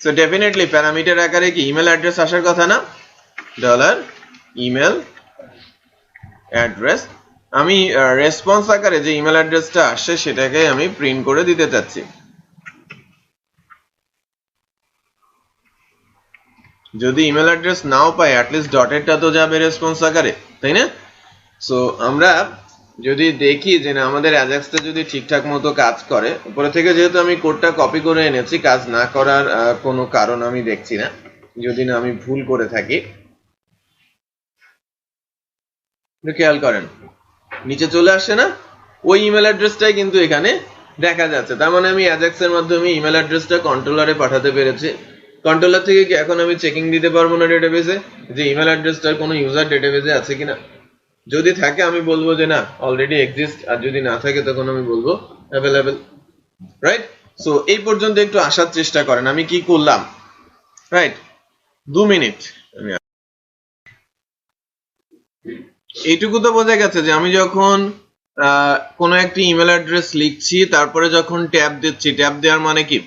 So definitely parameter আকারে কি ইমেল অ্যাড্রেস আসার কথা না? ডলার ইমেল অ্যাড্রেস আমি রেসপন্স আকারে যে ইমেল অ্যাড্রেসটা আসছে সেটাকে আমি প্রিন্ট করে দিতে চাচ্ছি। যদি ইমেল অ্যাড্রেস নাও পাই অ্যাটলিস্ট ডটেডটা তো যাবে রেসপন্স আকারে, তাই না? সো আমরা যদি দেখি যে না আমাদের অ্যাজাক্সটা যদি ঠিকঠাক মতো কাজ করে, উপরে থেকে যেহেতু আমি কোডটা কপি করে এনেছি, কাজ না করার কোনো কারণ আমি দেখছি না, যদি না আমি ভুল করে থাকি। খেয়াল করেন নিচে চলে আসছে না, ওই ইমেল অ্যাড্রেসটাই কিন্তু এখানে দেখা যাচ্ছে। তার মানে আমি অ্যাজাক্স এর মাধ্যমে ইমেল অ্যাড্রেসটা কন্ট্রোলারে পাঠাতে পেরেছি। কন্ট্রোলার থেকে কি এখন আমি চেকিং দিতে পারবো না ডেটাবেসে যে ইমেল অ্যাড্রেসটার কোনো ইউজার ডেটাবেসে আছে কিনা? যদি থাকে আমি বলবো যে না অলরেডি এক্সিস্ট, আর যদি না থাকে তখন আমি বলবো অ্যাভেলেবেল, রাইট? সো এই পর্যন্ত একটু আসার চেষ্টা করেন আমি কি করলাম, রাইট? 2 মিনিট। এইটুকু তো বোঝা গেছে যে আমি যখন কোনো একটি ইমেল অ্যাড্রেস লিখছি, তারপরে যখন ট্যাব দিচ্ছি, ট্যাব দেওয়ার মানে কি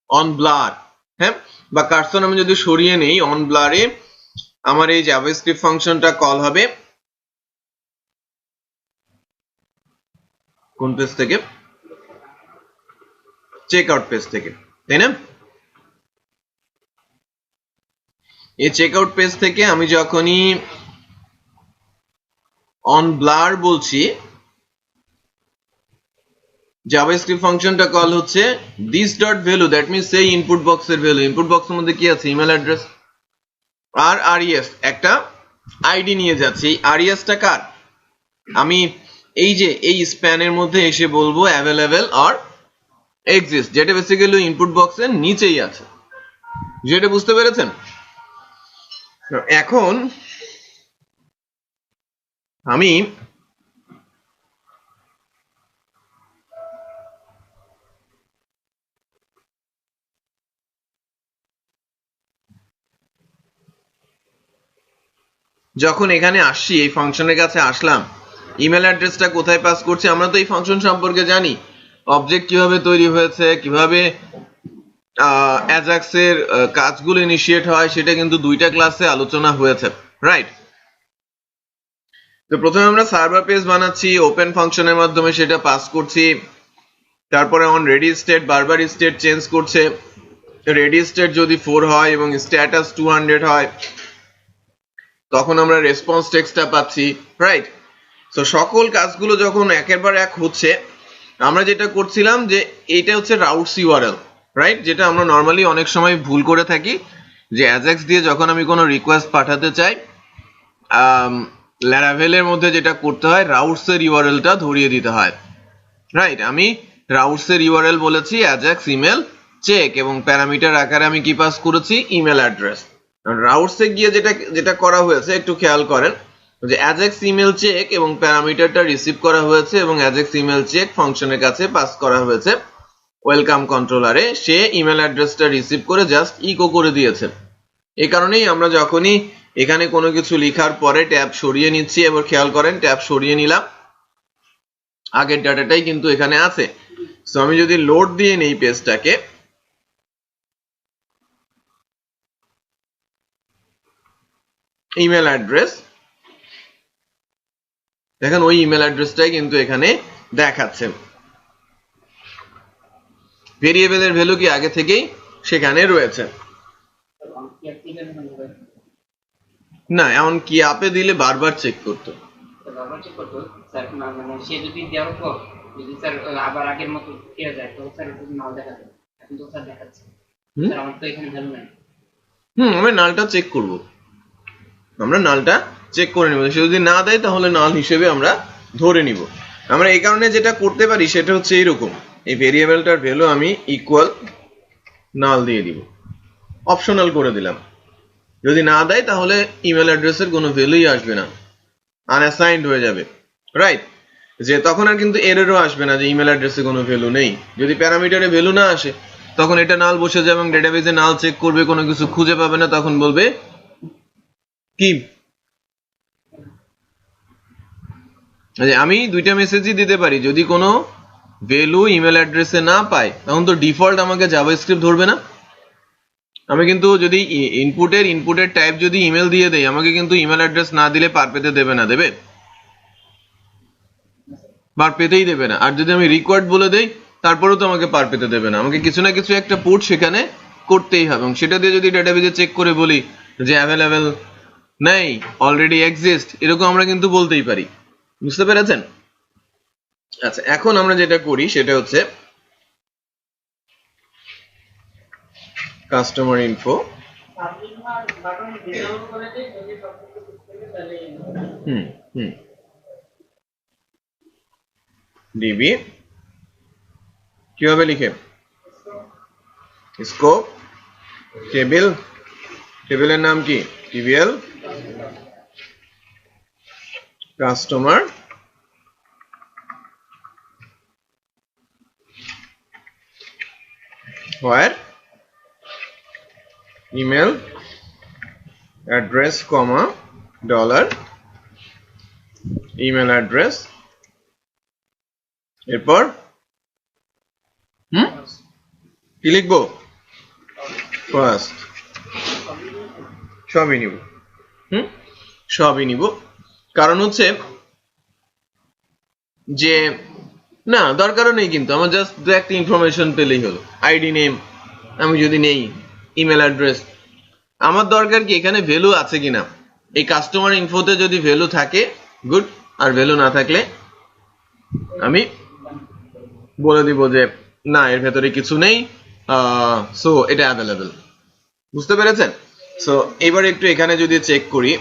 অন ব্লার, হ্যাঁ, বা কার্সর আমি যদি সরিয়ে নেই অন ব্লারে আমার এই জাভাস্ক্রিপ্ট ফাংশনটা কল হবে কোন পেজ থেকে? চেকআউট পেজ থেকে, তাই না? এই চেকআউট পেজ থেকে আমি যখনই অন ব্লার বলছি, জাভাস্ক্রিপ্ট ফাংশনটা কল হচ্ছে this dot value, that means সেই ইনপুট বক্সের ভ্যালু। ইনপুট বক্সের মধ্যে কি আছে? ইমেল অ্যাড্রেস আর আরইএস একটা আইডি নিয়ে যাচ্ছে। এই আরইএসটা কার? আমি এই যে এই স্প্যানের মধ্যে এসে বলবো অ্যাভেলেবেল অর এক্সিস্ট, যেটা বেসিক্যালি ইনপুট বক্সের নিচেই আছে। যেটা বুঝতে পেরেছেন? এখন আমি যখন এখানে আসছি, এই ফাংশনের কাছে আসলাম, ইমেল অ্যাড্রেসটা কোথায় পাস করছে? আমরা তো এই ফাংশন সম্পর্কে জানি, অবজেক্ট কিভাবে তৈরি হয়েছে, কিভাবে অ্যাজাক্স এর কাজগুলো ইনিশিয়েট হয়, সেটা কিন্তু দুইটা ক্লাসে আলোচনা হয়েছে, রাইট? তো প্রথমে আমরা সার্ভার পেজ বানাচ্ছি, ওপেন ফাংশনের মাধ্যমে সেটা পাস করছি, তারপরে অন রেডি স্টেট বারবার স্টেট চেঞ্জ করছে। রেডি স্টেট যদি 4 হয় এবং স্ট্যাটাস 200 হয় তখন আমরা রেসপন্স টেক্সটটা পাচ্ছি, রাইট? তো সকল কাজগুলো যখন একের পর এক হচ্ছে, আমরা যেটা করছিলাম যে এইটা হচ্ছে রাউটস ইউআরএল, রাইট? যেটা আমরা নর্মালি অনেক সময় ভুল করে থাকি, যে অ্যাজাক্স দিয়ে যখন আমি কোনো রিকোয়েস্ট পাঠাতে চাই, ল্যারাভেলের মধ্যে যেটা করতে হয় রাউটস এর ইউআরএলটা ধরিয়ে দিতে হয়, রাইট? আমি রাউটস এর ইউআরএল বলেছি অ্যাজাক্স ইমেল চেক, এবং প্যারামিটার আকারে আমি কি পাস করেছি? Email address. রাউটসে গিয়ে যেটা করা হয়েছে একটু খেয়াল করেন, যে অ্যাজাক্স ইমেল চেক এবং প্যারামিটারটা রিসিভ করা হয়েছে এবং অ্যাজাক্স ইমেল চেক ফাংশনের কাছে পাস করা হয়েছে ওয়েলকাম কন্ট্রোলারে। সে ইমেল অ্যাড্রেসটা রিসিভ করে জাস্ট ইকো করে দিয়েছে। এই কারণেই আমরা যখনই এখানে কোনো কিছু লেখার পরে ট্যাব সরিয়ে নিচ্ছি, এবার খেয়াল করেন ট্যাব সরিয়ে নিলাম, আগের ডাটাটাই কিন্তু এখানে আছে। সো আমি যদি লোড দিয়ে নেই পেজটাকে, ইমেল অ্যাড্রেস, দেখেন ওই ইমেল অ্যাড্রেসটাই কিন্তু এখানে দেখাচ্ছে। ভেরিয়েবলের ভ্যালু কি আগে থেকেই সেখানে রয়েছে না? এমন কি আপে দিলে বারবার চেক করতো, বারবার চেক করতো স্যার, মানে সে যদি দেওয়ার পর যদি স্যার আবার আগের মতো ফিরে যায় তো স্যার নাল দেখাবে, এখন তো স্যার দেখাচ্ছে স্যার আমার তো এখানে ভ্যালু নাই। আমরা নালটা চেক করব, আমরা নালটা চেক করে নিব, সে যদি না দেয় তাহলে নাল হিসেবে আমরা ধরে নিব। আমরা এই কারণে যেটা করতে পারি সেটা হচ্ছে এইরকম, এই ভেরিয়েবলটার ভ্যালু আমি ইকুয়াল নাল দিয়ে দিব, অপশনাল করে দিলাম। যদি না দেয় তাহলে ইমেল অ্যাড্রেসের কোনো ভ্যালুই আসবে না, আনঅ্যাসাইন্ড হয়ে যাবে, রাইট? যে তখন আর কিন্তু এররও আসবে না যে ইমেল অ্যাড্রেসে কোনো ভ্যালু নেই। যদি প্যারামিটারে ভ্যালু না আসে তখন এটা নাল বসে যাবে এবং ডেটাবেসে নাল চেক করবে, কোনো কিছু খুঁজে পাবে না, তখন বলবে কি আমি দুইটা মেসেজই দিতে পারি, যদি কোনো ভ্যালু ইমেল অ্যাড্রেসে না পাই তখন তো ডিফল্ট আমাকে জাভাস্ক্রিপ্ট ধরবে না। আমি কিন্তু যদি ইনপুটের টাইপ যদি ইমেল দিয়ে দেই, আমাকে কিন্তু ইমেল অ্যাড্রেস না দিলে পার পেতে দেবে না, দেবে? পার পেতেই দেবে না। আর যদি আমি রিকোয়ার্ড বলে দেই তারপরেও তো আমাকে পার পেতে দেবে না, আমাকে কিছু না কিছু একটা পুট সেখানে করতেই হবে। এবং সেটা দিয়ে যদি ডেটাবেজে চেক করে বলি যে অ্যাভেলেবেল নেই, অলরেডি এক্সিস্ট, এরকম আমরা কিন্তু বলতেই পারি। বুঝতে পেরেছেন? আচ্ছা, এখন আমরা যেটা করি সেটা হচ্ছে কাস্টমার ইনফো, ডিবি কিভাবে লিখে, স্কোপ, টেবিল, টেবিলের নাম কি, TBL, customer, where email address comma dollar email address, এরপর কি লিখবো, ফার্স্ট, সবই নিব, সবই নিব। কারণ হচ্ছে যে না দরকারও নেই, কিন্তু আমার জাস্ট দু একটা ইনফরমেশন পেলেই হলো। আইডি নেম আমি যদি নেই, ইমেল অ্যাড্রেস, আমার দরকার কি এখানে ভ্যালু আছে কিনা। এই কাস্টমার ইনফোতে যদি ভ্যালু থাকে গুড, আর ভ্যালু না থাকলে আমি বলে দিব যে না এর ভেতরে কিছু নেই, সো এটা অ্যাভেলেবেল। বুঝতে পেরেছেন? সো এবার একটু এখানে যদি চেক করি,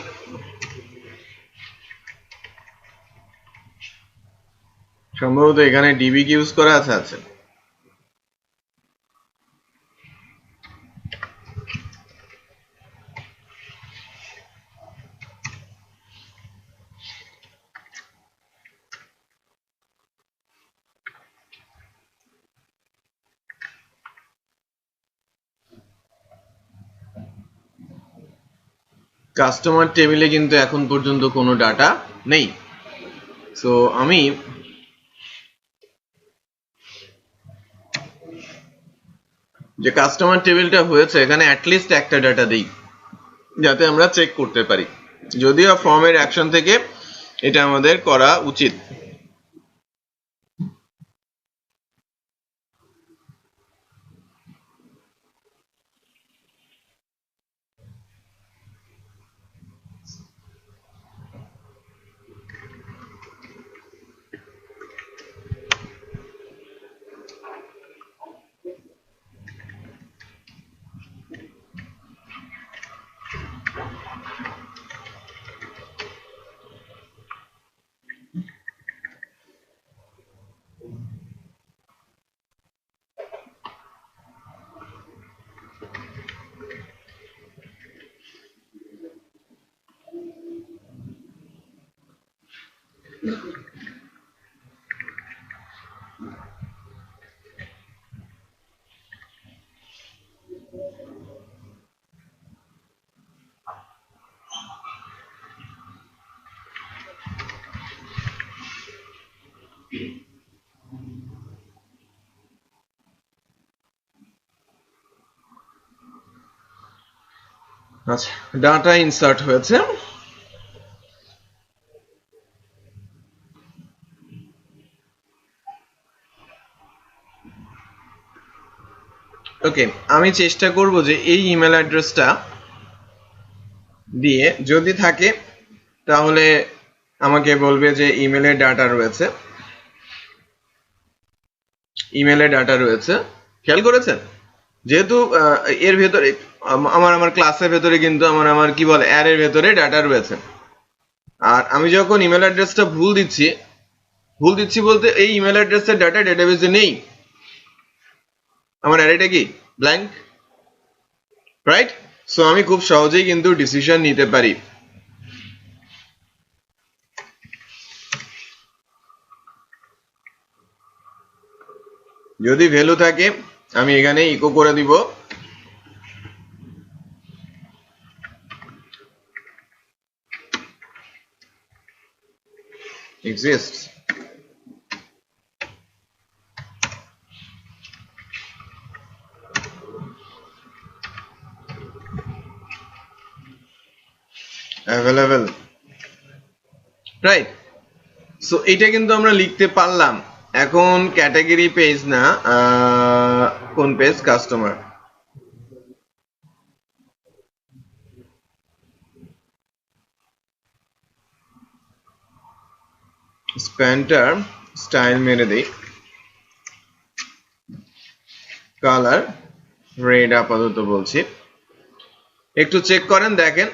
সম্ভবত এখানে ডিবি কি ইউজ করা আছে। আছে, কাস্টমার টেবিলে কিন্তু এখন পর্যন্ত কোনো ডাটা নেই। সো আমি যে কাস্টমার টেবিলটা হয়েছে এখানে অ্যাটলিস্ট একটা ডাটা দিই যাতে আমরা চেক করতে পারি, যদিও ফর্মের অ্যাকশন থেকে এটা আমাদের করা উচিত। আচ্ছা, ডাটা ইনসার্ট হয়েছে। ওকে, আমি চেষ্টা করব যে এই ইমেল অ্যাড্রেসটা দিয়ে যদি থাকে তাহলে আমাকে বলবে যে ইমেলে ডাটা রয়েছে, ইমেলে ডাটা রয়েছে। খেয়াল করেছেন? যেহেতু এর ভেতরে আমার ক্লাসের ভেতরে কিন্তু আমার কি বলে অ্যারের ভেতরে ডাটা রয়েছে। আর আমি যখন ইমেল অ্যাড্রেসটা ভুল দিচ্ছি বলতে এই ইমেল অ্যাড্রেসের ডাটা ডেটাবেজে নেই, আমার অ্যারেটা কি ব্ল্যাঙ্ক, রাইট? সো আমি খুব সহজেই কিন্তু ডিসিশন নিতে পারি। যদি ভ্যালু থাকে আমি এখানে ইকো করে দিব exists, available, right? সো এটা কিন্তু আমরা লিখতে পারলাম। এখন ক্যাটাগরি পেজ না, কোন পেজ? কাস্টমার। স্প্যান্টার স্টাইল মেরে দেই, কালার রেড আপাতত বলছি, একটু চেক করেন দেখেন।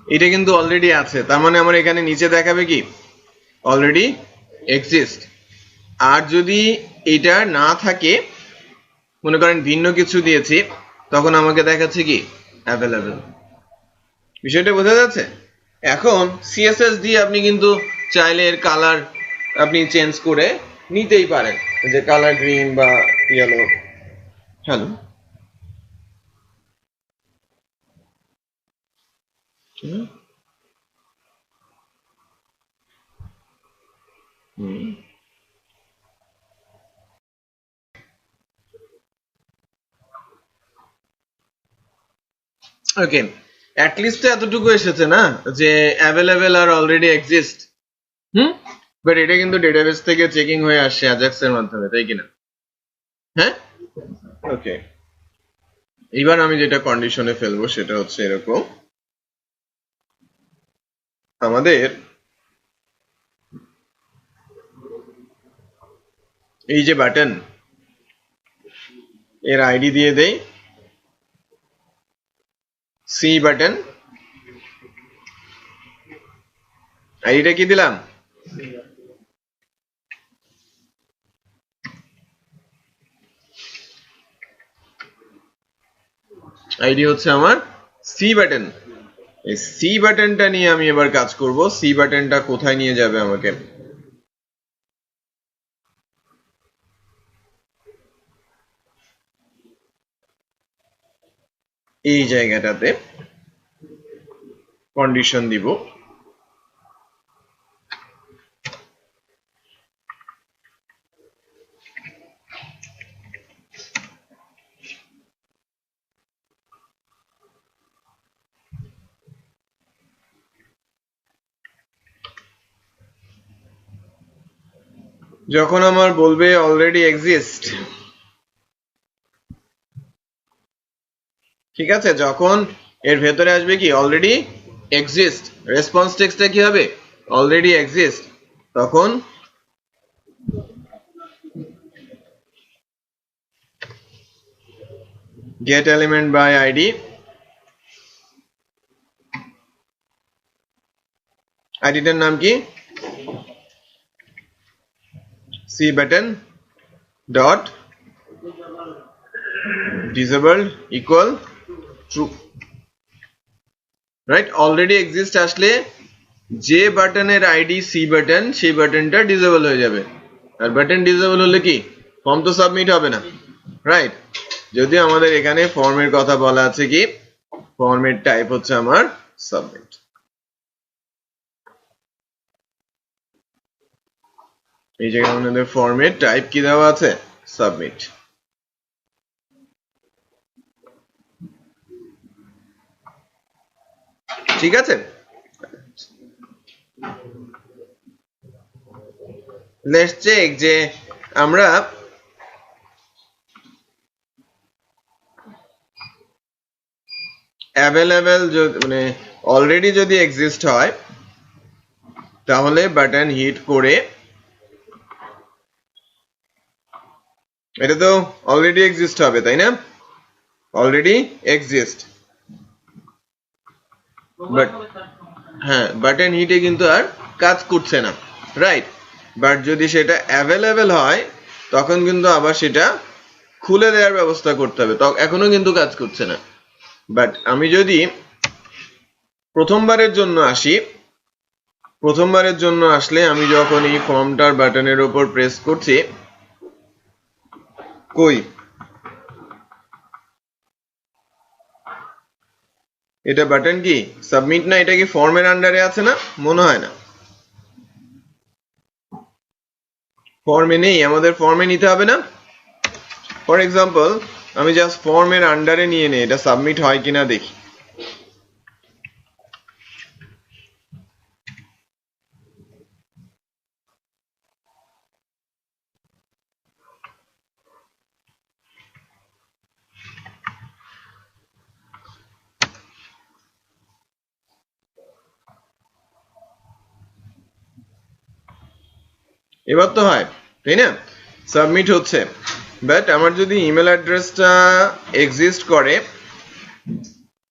এটা কিন্তু অলরেডি আছে, তার মানে আমার এখানে নিচে দেখাবে কি অলরেডি এক্সিস্ট। আর যদি এটা না থাকে, মনে করেন ভিন্ন কিছু দিয়েছি, তখন আমাকে দেখাচ্ছে কি অ্যাভেলেবেল। বিষয়টা বোঝা যাচ্ছে? এখন সিএসএস দিয়ে আপনি কিন্তু চাইলে এর কালার আপনি চেঞ্জ করে নিতেই পারেন, যে কালার গ্রিন বা ইয়েলো। হ্যালো, ওকে, অ্যাটলিস্ট এতটুকু এসেছে না যে অ্যাভেলেবেল আর অলরেডি এক্সিস্ট। বাট এটা কিন্তু ডেটাবেস থেকে চেকিং হয়ে আসছে অ্যাজাক্স এর মাধ্যমে, তাই কিনা? হ্যাঁ, ওকে। এবার আমি যেটা কন্ডিশনে ফেলবো সেটা হচ্ছে এরকম, আমাদের এই যে বাটন, এর আইডি দিয়ে দেই সি বাটন। আইডিটা কি দিলাম? আইডি হচ্ছে আমার সি বাটন। এই সি বাটনটা নিয়ে আমি এবার কাজ করব। সি বাটনটা কোথায় নিয়ে যাবে আমাকে? এই জায়গাটাতে কন্ডিশন দিব, যখন আমার বলবে অলরেডি এক্সিস্ট, ঠিক আছে, যখন এর ভেতরে আসবে কি অলরেডি এক্সিস্ট, রেসপন্স টেক্সটটা কি হবে? Already exist. তখন গেট এলিমেন্ট বাই আইডি, আইডিটার নাম কি? C button dot disabled equal true. Right, already exist আসলে যে বাটনের আইডি সি বাটন, সেই বাটনটা ডিসেবল হয়ে যাবে। আর বাটন ডিসেবল হলে কি ফর্ম তো সাবমিট হবে না, রাইট? যদিও আমাদের এখানে ফর্মের কথা বলা আছে, কি ফর্মের টাইপ হচ্ছে আমার সাবমিট। এই জায়গায় আমাদের ফর্মের টাইপ কি দেওয়া আছে? সাবমিট। ঠিক আছে, লেটস চেক যে আমরা অ্যাভেলেবেল মানে অলরেডি যদি এক্সিস্ট হয়, তাহলে বাটন হিট করে, এটা তো অলরেডি এক্সিস্ট হবে তাই না? অলরেডি এক্সিস্ট, বাট হ্যাঁ, বাটন হিটে কিন্তু আর কাজ করছে না, রাইট? বাট যদি সেটা অ্যাভেলেবেল হয়, তখন কিন্তু আবার সেটা খুলে দেওয়ার ব্যবস্থা করতে হবে, এখনো কিন্তু কাজ করছে না। বাট আমি যদি প্রথমবারের জন্য আসি, প্রথমবারের জন্য আসলে আমি যখন এই ফর্মটার বাটনের উপর প্রেস করছি, কই এটা বাটন কি সাবমিট না? এটা কি ফর্মের আন্ডারে আছে না? মনে হয় না, ফর্মে নেই। আমাদের ফর্মে নিতে হবে না? ফর এক্সাম্পল আমি জাস্ট ফর্মের আন্ডারে নিয়ে নেই, এটা সাবমিট হয় কিনা দেখি। এবার তো হয়, তাই না? সাবমিট হচ্ছে, বাট আমার যদি ইমেল অ্যাড্রেসটা এক্সিস্ট করে,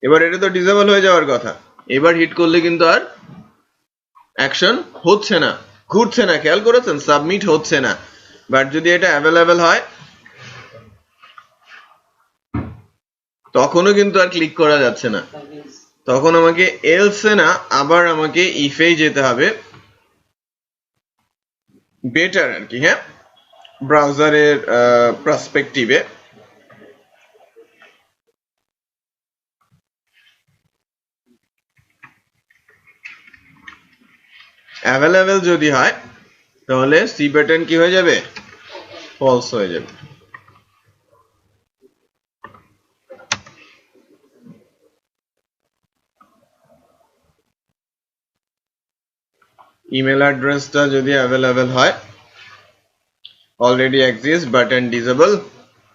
এবার এটা তো ডিসেবল হয়ে যাওয়ার কথা। এবার হিট করলে কিন্তু আর অ্যাকশন হচ্ছে না, ঘুরছে না, খেয়াল করেছেন? সাবমিট হচ্ছে না। বাট যদি এটা অ্যাভেলেবেল হয় তখনও কিন্তু আর ক্লিক করা যাচ্ছে না, তখন আমাকে এলসে না আবার আমাকে ইফেই যেতে হবে, বেটার আর কি। হ্যাঁ, ব্রাউজারের পার্সপেক্টিভে অ্যাভেলেবেল যদি হয় তাহলে সি বাটন কি হয়ে যাবে? ফলস হয়ে যাবে। ইমেল অ্যাড্রেসটা যদি অ্যাভেলেবেল হয়, অলরেডি এক্সিস্ট, বাটন ডিসেবল।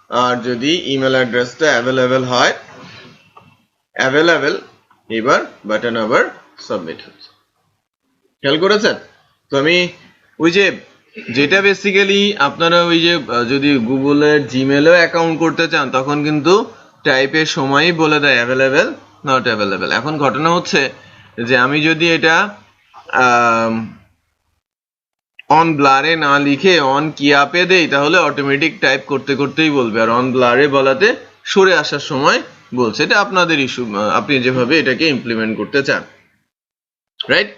আর যদি ইমেল অ্যাড্রেসটা অ্যাভেলেবেল হয়, অ্যাভেলেবেল, এবার বাটন আবার সাবমিট হচ্ছে। খেয়াল করেছেন? তো আমি ওই যে যেটা বেসিক্যালি আপনারা ওই যে যদি গুগলের জিমেলও অ্যাকাউন্ট করতে চান তখন কিন্তু টাইপের সময়ই বলে দেয় অ্যাভেলেবেল, নট অ্যাভেলেবেল। এখন ঘটনা হচ্ছে যে আমি যদি এটা অন ব্লারে না লিখে অন কি আপে দেই তাহলে অটোমেটিক টাইপ করতে করতেই বলবে, আর অন ব্লারে বলাতে সরে আসার সময় বলছে। এটা আপনাদের ইস্যু, আপনি যেভাবে এটাকে ইমপ্লিমেন্ট করতে চান, রাইট?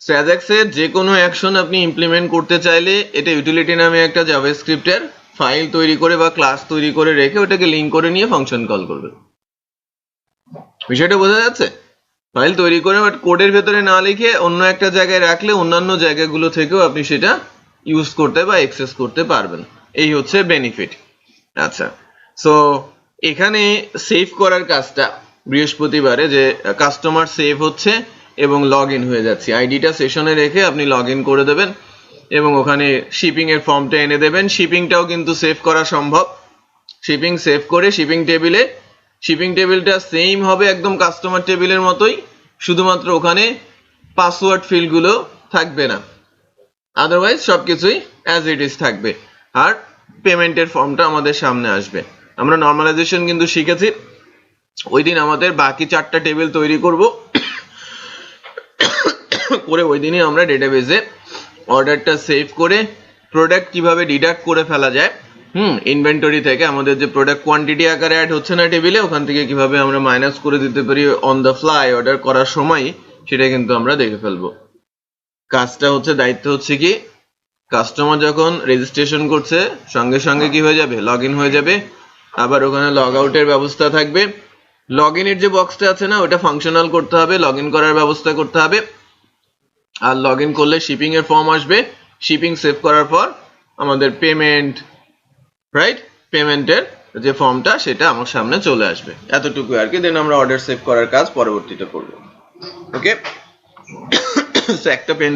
স্যাজাক্সের যে কোনো অ্যাকশন আপনি ইমপ্লিমেন্ট করতে চাইলে এটা ইউটিলিটি নামে একটা জাভাস্ক্রিপ্টের ফাইল তৈরি করে বা ক্লাস তৈরি করে রেখে ওটাকে লিঙ্ক করে নিয়ে ফাংশন কল করবে। বিষয়টা বোঝা যাচ্ছে? ফাইল তৈরি করে বাট কোডের ভেতরে না লিখে অন্য একটা জায়গায় রাখলে অন্যান্য জায়গাগুলো থেকেও আপনি সেটা ইউজ করতে বা অ্যাক্সেস করতে পারবেন। এই হচ্ছে বেনিফিট। আচ্ছা, সো এখানে সেভ করার কাজটা বৃহস্পতিবারে যে কাস্টমার সেভ হচ্ছে এবং লগ ইন হয়ে যাচ্ছে, আইডিটা সেশনে রেখে আপনি লগ ইন করে দেবেন এবং ওখানে শিপিং এর ফর্মটা এনে দেবেন। শিপিংটাও কিন্তু সেভ করা সম্ভব। শিপিং সেভ করে শিপিং টেবিলটা সেম হবে একদম কাস্টমার টেবিলের মতোই, শুধুমাত্র ওখানে পাসওয়ার্ড ফিল্ডগুলো থাকবে না, আদারওয়াইজ সবকিছুই অ্যাজ ইট ইজ থাকবে। আর পেমেন্টের ফর্মটা আমাদের সামনে আসবে। আমরা নর্মালাইজেশন কিন্তু শিখেছি, ওই দিন আমাদের বাকি 4টা টেবিল তৈরি করব, করে ওই দিনই আমরা ডেটাবেজে অর্ডারটা সেভ করে প্রোডাক্ট কিভাবে ডিডাক্ট করে ফেলা যায়, ইনভেন্টরি থেকে আমাদের যে প্রোডাক্ট কোয়ান্টিটি আকারে অ্যাড হচ্ছে না টেবিলে, ওখান থেকে কিভাবে আমরা মাইনাস করে দিতে পারি অন দ্য ফ্লাই অর্ডার করার সময়, সেটা কিন্তু আমরা দেখে ফেলবো। কাজটা হচ্ছে, দায়িত্ব হচ্ছে কি, কাস্টমার যখন রেজিস্ট্রেশন করছে সঙ্গে সঙ্গে কি হয়ে যাবে? লগ ইন হয়ে যাবে। আবার ওখানে লগ আউটের ব্যবস্থা থাকবে। লগ ইনের যে বক্সটা আছে না, ওটা ফাংশনাল করতে হবে, লগ ইন করার ব্যবস্থা করতে হবে। আর লগ ইন করলে শিপিং এর ফর্ম আসবে, শিপিং সেভ করার পর আমাদের পেমেন্ট, রাইট, পেমেন্টের যে ফর্মটা সেটা আমার সামনে চলে আসবে। এতটুকু আর কি। দেন আমরা অর্ডার সেভ করার কাজ পরবর্তীতে করব। ওকে, একটা পেন